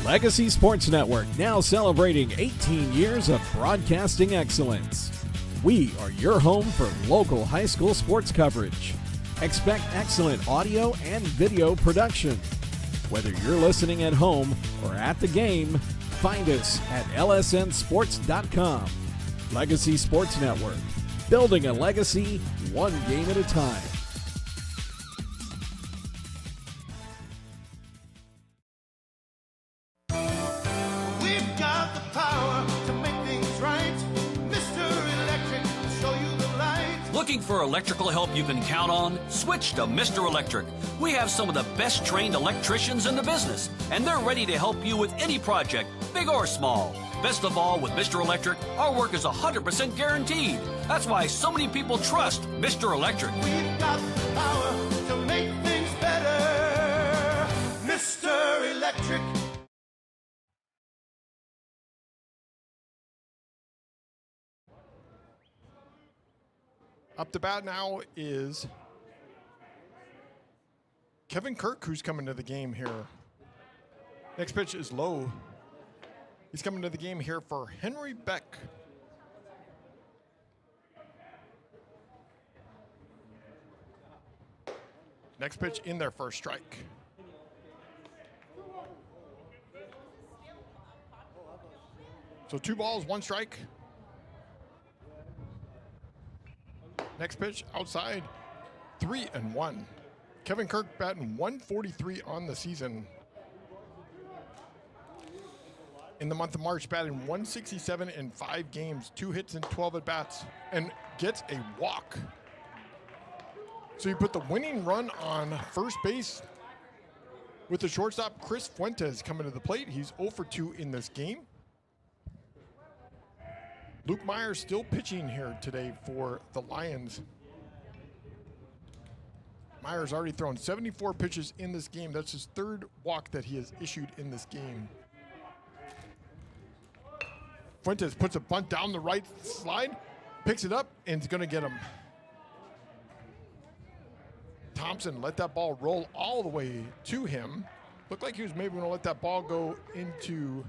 Legacy Sports Network, now celebrating 18 years of broadcasting excellence. We are your home for local high school sports coverage. Expect excellent audio and video production. Whether you're listening at home or at the game, find us at lsnsports.com. Legacy Sports Network, building a legacy one game at a time. We've got the power to make things right. Mr. Electric will show you the light. Looking for electrical help you can count on? Switch to Mr. Electric. We have some of the best trained electricians in the business, and they're ready to help you with any project, big or small. Best of all, with Mr. Electric, our work is 100% guaranteed. That's why so many people trust Mr. Electric. We've got the power to make things better. Mr. Electric. Up to bat now is Kevin Kirk, who's coming to the game here. Next pitch is low. He's coming to the game here for Henry Beck. Next pitch in there for a strike. So 2 balls, 1 strike. Next pitch outside, 3-1. Kevin Kirk batting 143 on the season. In the month of March, batting 167 in 5 games, 2 hits and 12 at-bats, and gets a walk. So you put the winning run on first base with the shortstop, Chris Fuentes, coming to the plate. He's 0 for 2 in this game. Luke Myers still pitching here today for the Lions. Myers already thrown 74 pitches in this game. That's his 3rd walk that he has issued in this game. Fuentes puts a bunt down the right slide, picks it up, and is going to get him. Thompson let that ball roll all the way to him. Looked like he was maybe going to let that ball go into...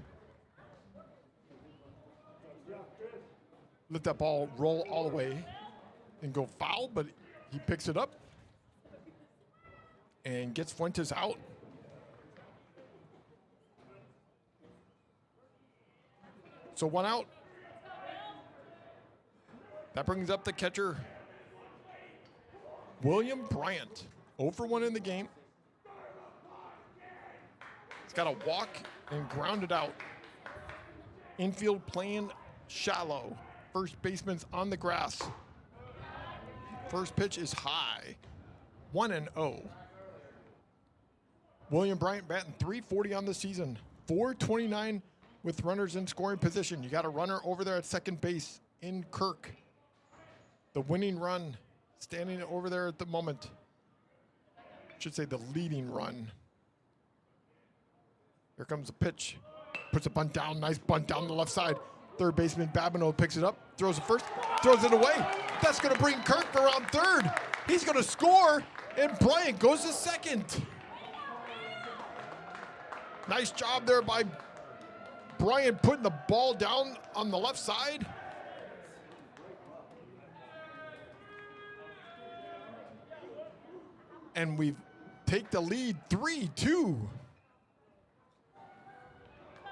Let that ball roll all the way and go foul, but he picks it up and gets Fuentes out. So 1 out. That brings up the catcher, William Bryant, 0 for 1 in the game. He's got a walk and grounded out. Infield playing shallow. First baseman's on the grass. First pitch is high. 1-0. William Bryant batting .340 on the season. .429 with runners in scoring position. You got a runner over there at second base in Kirk. The winning run standing over there at the moment. Should say the leading run. Here comes the pitch. Puts a bunt down. Nice bunt down the left side. Third baseman Babineau picks it up. Throws it first. Throws it away. That's going to bring Kirk around third. He's going to score. And Bryant goes to second. Nice job there by Bryant putting the ball down on the left side. And we take the lead 3-2.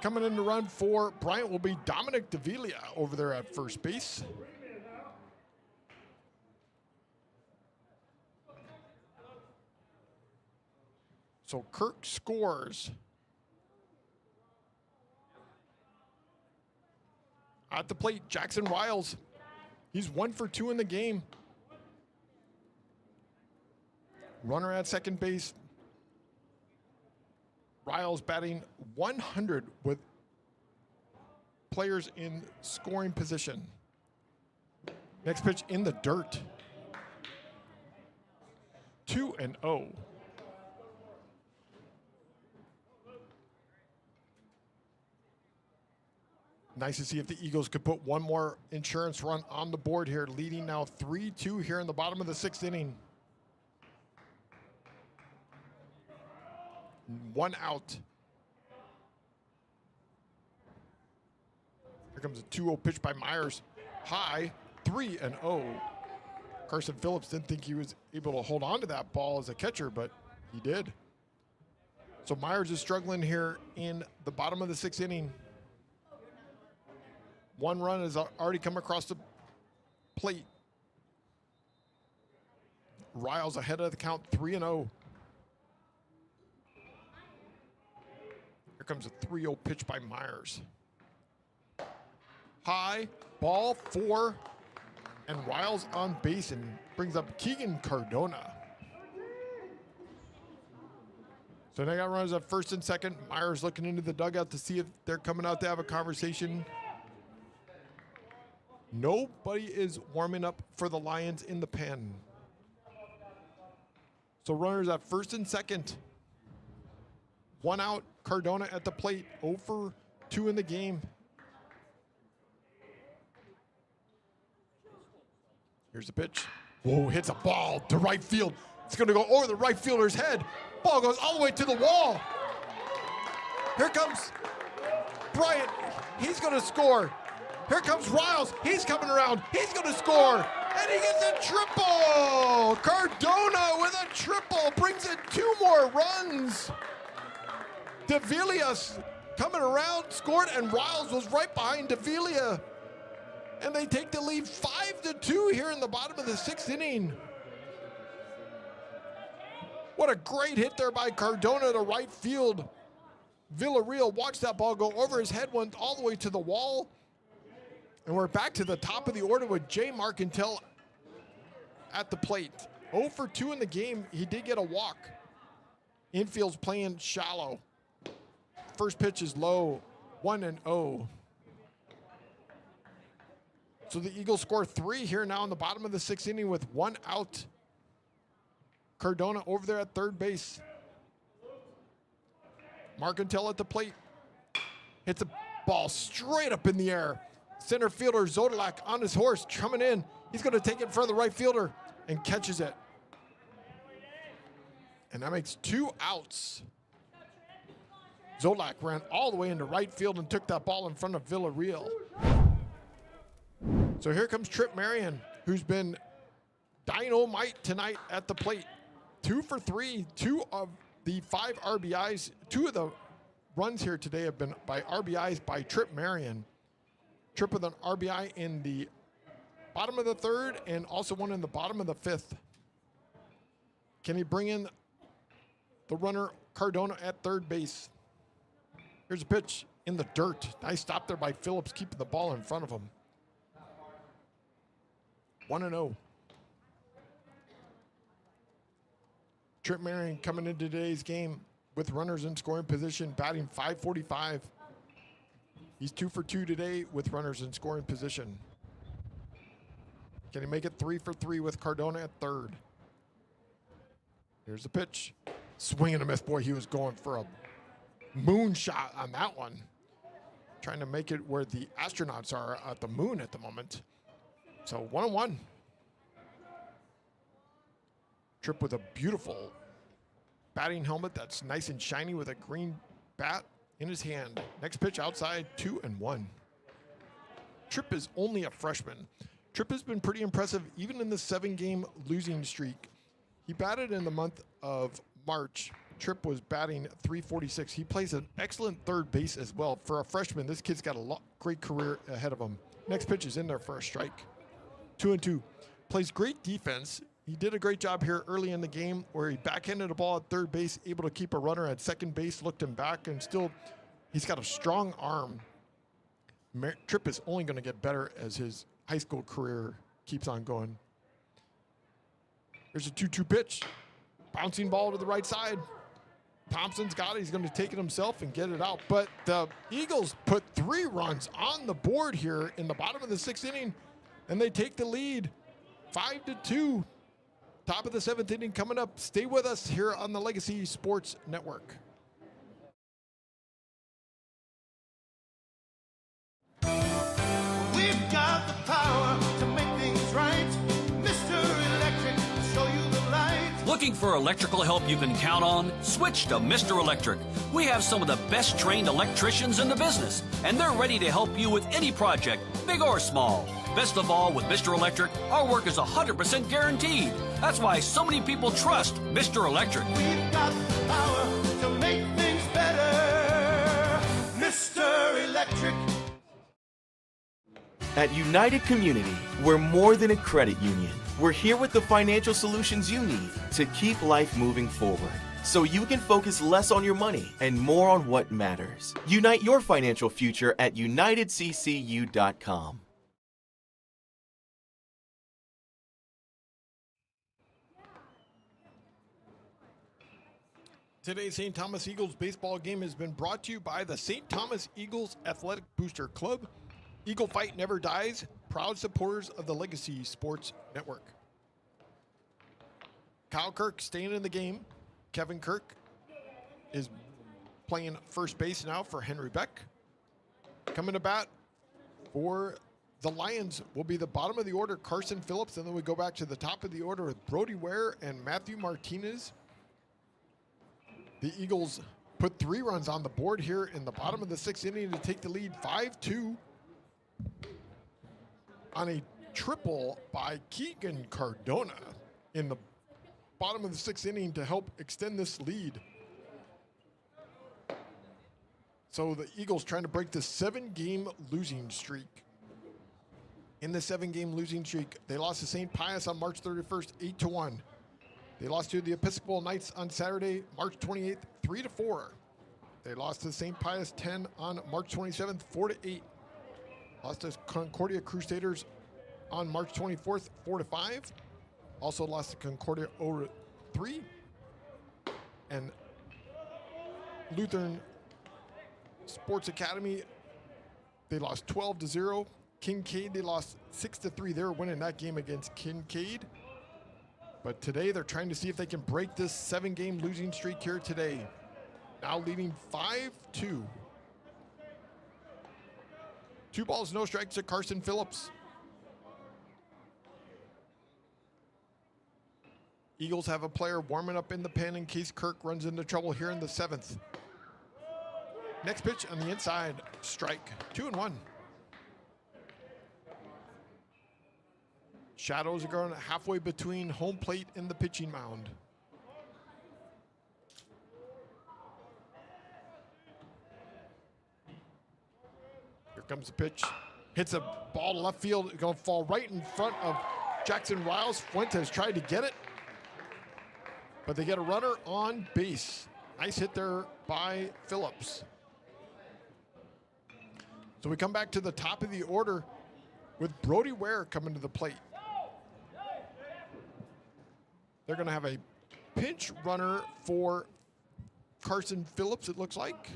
Coming in to run for Bryant will be Dominic Davila over there at first base. So Kirk scores. At the plate, Jackson Riles. He's 1 for 2 in the game. Runner at second base. Riles batting 100 with players in scoring position. Next pitch in the dirt. 2-0. Nice to see if the Eagles could put one more insurance run on the board here, leading now 3-2 here in the bottom of the 6th inning. 1 out. Here comes a 2-0 pitch by Myers. High, 3-0. Carson Phillips didn't think he was able to hold on to that ball as a catcher, but he did. So Myers is struggling here in the bottom of the 6th inning. 1 run has already come across the plate. Riles ahead of the count, 3-0. Here comes a 3-0 pitch by Myers. High, ball 4, and Riles on base and brings up Keegan Cardona. So now I got runners at first and second. Myers looking into the dugout to see if they're coming out to have a conversation. Nobody is warming up for the Lions in the pen. So runners at first and second. 1 out, Cardona at the plate, 0 for 2 in the game. Here's the pitch. Whoa, hits a ball to right field. It's going to go over the right fielder's head. Ball goes all the way to the wall. Here comes Bryant. He's going to score. Here comes Riles. He's coming around. He's going to score. And he gets a triple. Cardona with a triple brings in 2 more runs. Davila coming around, scored, and Riles was right behind Davila. And they take the lead 5-2 here in the bottom of the 6th inning. What a great hit there by Cardona to right field. Villarreal watched that ball go over his head, went all the way to the wall. And we're back to the top of the order with Jay Marcantel at the plate. 0 for 2 in the game. He did get a walk. Infield's playing shallow. First pitch is low, 1-0. So the Eagles score 3 here now in the bottom of the 6th inning with 1 out. Cardona over there at third base. Marcantel at the plate. Hits a ball straight up in the air. Center fielder Zodalak on his horse coming in. He's going to take it for the right fielder and catches it. And that makes 2 outs. Zodalak ran all the way into right field and took that ball in front of Villarreal. So here comes Trip Marion, who's been dynamite tonight at the plate. 2 for 3, 2 of the 5 RBIs. 2 of the runs here today have been by RBIs by Trip Marion. Trip with an RBI in the bottom of the 3rd and also one in the bottom of the 5th. Can he bring in the runner Cardona at third base? Here's a pitch in the dirt. Nice stop there by Phillips, keeping the ball in front of him. 1-0. Trip Marion coming into today's game with runners in scoring position, batting .545. He's 2 for 2 today with runners in scoring position. Can he make it 3 for 3 with Cardona at third? Here's the pitch. Swing and a miss. Boy, he was going for a moonshot on that one. Trying to make it where the astronauts are at the moon at the moment. So 1-1. Tripp with a beautiful batting helmet that's nice and shiny with a green bat in his hand. Next pitch outside, 2-1. Tripp is only a freshman. Tripp has been pretty impressive even in the 7-game losing streak. He batted in the month of March. Tripp was batting .346. He plays an excellent third base as well. For a freshman, this kid's got a great career ahead of him. Next pitch is in there for a strike. 2-2. Plays great defense. He did a great job here early in the game where he backhanded the ball at third base, able to keep a runner at second base, looked him back, and still he's got a strong arm. Tripp is only going to get better as his high school career keeps on going. There's a 2-2 pitch. Bouncing ball to the right side. Thompson's got it. He's going to take it himself and get it out. But the Eagles put 3 runs on the board here in the bottom of the 6th inning, and they take the lead 5-2. Top of the 7th inning coming up. Stay with us here on the Legacy Sports Network. We've got the power to make things right. Mr. Electric will show you the light. Looking for electrical help you can count on? Switch to Mr. Electric. We have some of the best trained electricians in the business, and they're ready to help you with any project, big or small. Best of all, with Mr. Electric, our work is 100% guaranteed. That's why so many people trust Mr. Electric. We've got the power to make things better. Mr. Electric. At United Community, we're more than a credit union. We're here with the financial solutions you need to keep life moving forward, so you can focus less on your money and more on what matters. Unite your financial future at UnitedCCU.com. Today's St. Thomas Eagles baseball game has been brought to you by the St. Thomas Eagles Athletic Booster Club. Eagle Fight Never Dies, proud supporters of the Legacy Sports Network. Kyle Kirk staying in the game. Kevin Kirk is playing first base now for Henry Beck. Coming to bat for the Lions will be the bottom of the order, Carson Phillips, and then we go back to the top of the order with Brody Ware and Matthew Martinez. The Eagles put 3 runs on the board here in the bottom of the 6th inning to take the lead 5-2 on a triple by Keegan Cardona in the bottom of the 6th inning to help extend this lead. So the Eagles trying to break the 7-game losing streak. In the 7-game losing streak, they lost to St. Pius on March 31st, 8-1. They lost to the Episcopal Knights on Saturday, March 28th, 3-4. They lost to St. Pius 10 on March 27th, 4-8. Lost to Concordia Crusaders on March 24th, 4-5. Also lost to Concordia 0-3. And Lutheran Sports Academy, they lost 12-0. Kincaid, they lost 6-3. They were winning that game against Kincaid. But today they're trying to see if they can break this 7-game losing streak here today. Now leading 5-2. 2 balls, no strikes to Carson Phillips. Eagles have a player warming up in the pen in case Kirk runs into trouble here in the 7th. Next pitch on the inside, strike, 2-1. Shadows are going halfway between home plate and the pitching mound. Here comes the pitch. Hits a ball to left field. Going to fall right in front of Jackson Riles. Fuentes tried to get it. but they get a runner on base. Nice hit there by Phillips. So we come back to the top of the order with Brody Ware coming to the plate. They're going to have a pinch runner for Carson Phillips, it looks like.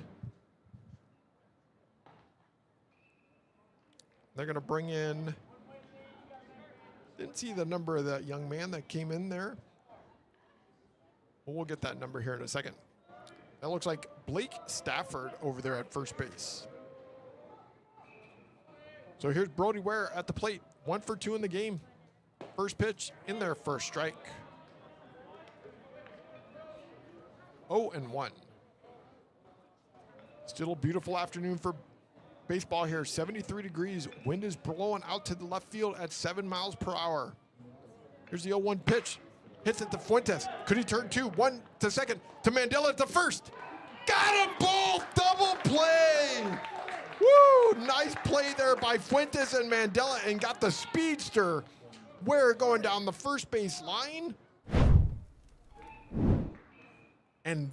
They're going to bring in, didn't see the number of that young man that came in there. Well, we'll get that number here in a second. That looks like Blake Stafford over there at first base. So here's Brody Ware at the plate. 1 for 2 in the game. First pitch in there, first strike. 0-1. Still a beautiful afternoon for baseball here. 73 degrees. Wind is blowing out to the left field at 7 miles per hour. Here's the 0-1 pitch. Hits it to Fuentes. Could he turn 2? 1 to second. To Mandela at the first. Got them both! Double play! Woo! Nice play there by Fuentes and Mandela, and got the speedster Ware going down the first base line. And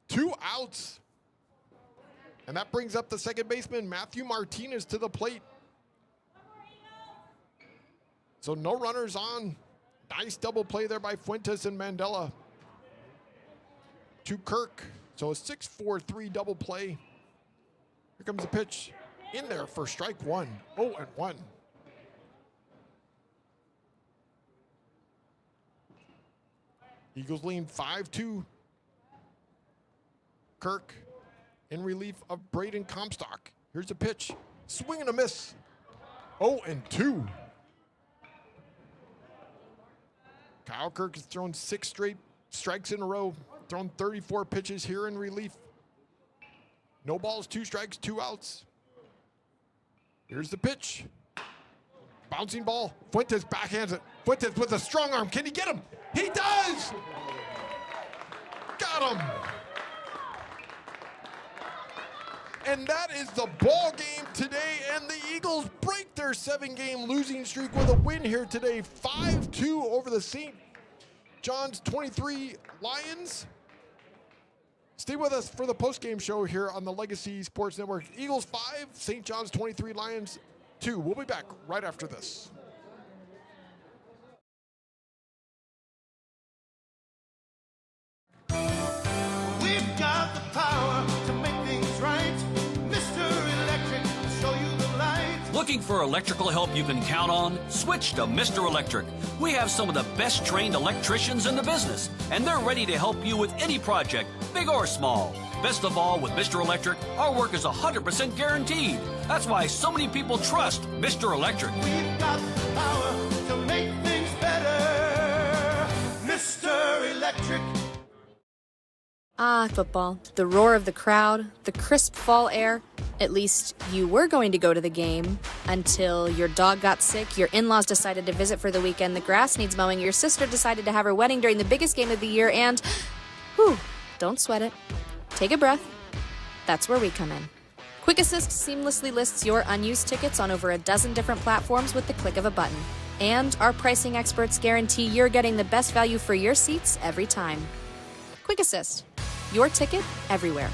2 outs. And that brings up the second baseman, Matthew Martinez, to the plate. So no runners on. Nice double play there by Fuentes and Mandela. To Kirk. So a 6-4-3 double play. Here comes the pitch. In there for strike 1. 0-1. Eagles lean 5-2. Kirk in relief of Braden Comstock. Here's the pitch. Swing and a miss. 0-2. Kyle Kirk has thrown 6 straight strikes in a row. Thrown 34 pitches here in relief. No balls, 2 strikes, 2 outs. Here's the pitch. Bouncing ball. Fuentes backhands it. Fuentes with a strong arm. Can he get him? He does! Got him! And that is the ball game today, and the Eagles break their 7-game losing streak with a win here today, 5-2 over the St. John's 23 Lions. Stay with us for the post-game show here on the Legacy Sports Network. Eagles 5, St. John's 23 Lions 2. We'll be back right after this. We've got the power to make things right. Mr. Electric will show you the light. Looking for electrical help you can count on? Switch to Mr. Electric. We have some of the best trained electricians in the business, and they're ready to help you with any project, big or small. Best of all, with Mr. Electric, our work is 100% guaranteed. That's why so many people trust Mr. Electric. We've got the power to make things better. Mr. Electric. Ah, football. The roar of the crowd, the crisp fall air. At least you were going to go to the game until your dog got sick, your in-laws decided to visit for the weekend, the grass needs mowing, your sister decided to have her wedding during the biggest game of the year, and whew, don't sweat it. Take a breath. That's where we come in. Quick Assist seamlessly lists your unused tickets on over a dozen different platforms with the click of a button. And our pricing experts guarantee you're getting the best value for your seats every time. Quick Assist. Your ticket everywhere.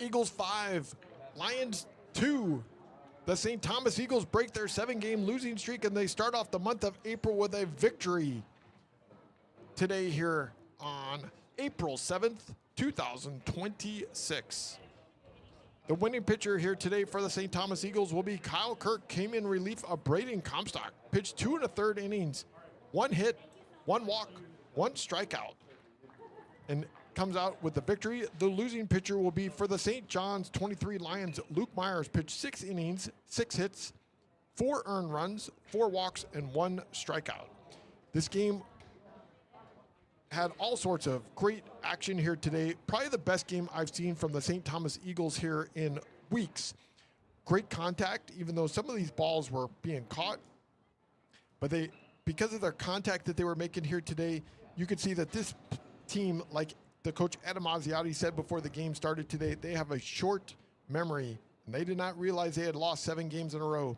Eagles 5, Lions 2. The St. Thomas Eagles break their 7-game losing streak, and they start off the month of April with a victory today here on April 7th, 2026. The winning pitcher here today for the St. Thomas Eagles will be Kyle Kirk. Came in relief of Braden Comstock. Pitched 2 1/3 innings. 1 hit, 1 walk, 1 strikeout. And comes out with the victory. The losing pitcher will be for the St. John's 23 Lions. Luke Myers pitched 6 innings, 6 hits, 4 earned runs, 4 walks, and 1 strikeout. This game had all sorts of great action here today. Probably the best game I've seen from the St. Thomas Eagles here in weeks. Great contact, even though some of these balls were being caught. But because of their contact that they were making here today, you could see that this team, like the coach Adam Asiati said before the game started today, they have a short memory. And they did not realize they had lost 7 games in a row.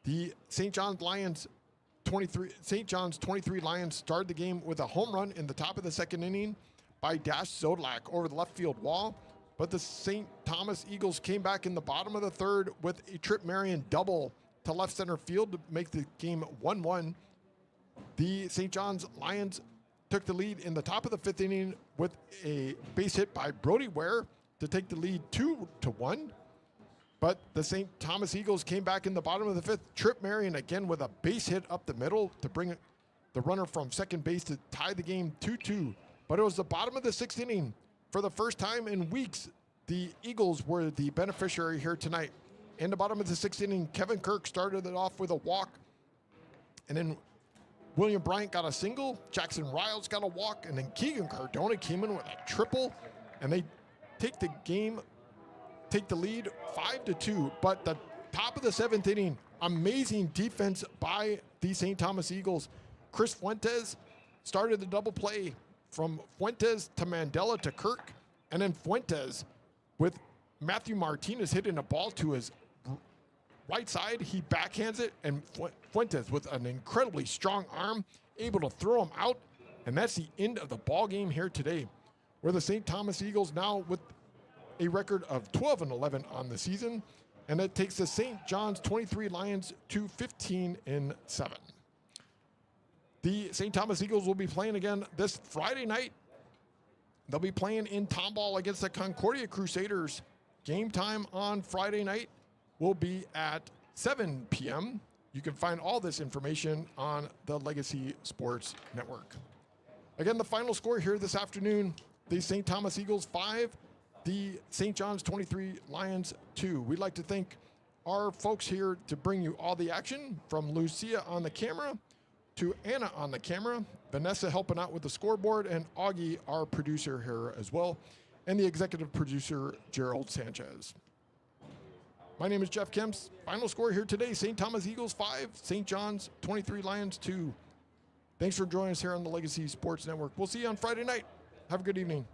The St. John's 23 Lions started the game with a home run in the top of the second inning by Dash Zodlak over the left field wall. But the St. Thomas Eagles came back in the bottom of the third with a Trip Marion double to left center field to make the game 1-1. The St. John's Lions took the lead in the top of the 5th inning with a base hit by Brody Ware to take the lead 2-1. But the St. Thomas Eagles came back in the bottom of the 5th. Trip Marion again with a base hit up the middle to bring the runner from second base to tie the game 2-2. But it was the bottom of the 6th inning. For the first time in weeks, the Eagles were the beneficiary here tonight. In the bottom of the 6th inning, Kevin Kirk started it off with a walk. And then William Bryant got a single. Jackson Riles got a walk. And then Keegan Cardona came in with a triple. And they take the lead 5-2. But the top of the 7th inning, amazing defense by the St. Thomas Eagles. Chris Fuentes started the double play from Fuentes to Mandela to Kirk. And then Fuentes with Matthew Martinez hitting a ball to his right side. He backhands it, and Fuentes with an incredibly strong arm able to throw him out. And that's the end of the ball game here today, where the St. Thomas Eagles now with a record of 12-11 on the season, and that takes the St. John's 23 Lions to 15-7. The St. Thomas Eagles will be playing again this Friday night. They'll be playing in Tomball against the Concordia Crusaders. Game time on Friday night will be at 7 p.m. You can find all this information on the Legacy Sports Network. Again, the final score here this afternoon, the St. Thomas Eagles 5, the St. John's 23 Lions 2. We'd like to thank our folks here to bring you all the action, from Lucia on the camera to Anna on the camera, Vanessa helping out with the scoreboard, and Augie, our producer here as well, and the executive producer, Gerald Sanchez. My name is Jeff Kemps. Final score here today, St. Thomas Eagles 5, St. John's 23 Lions 2. Thanks for joining us here on the Legacy Sports Network. We'll see you on Friday night. Have a good evening.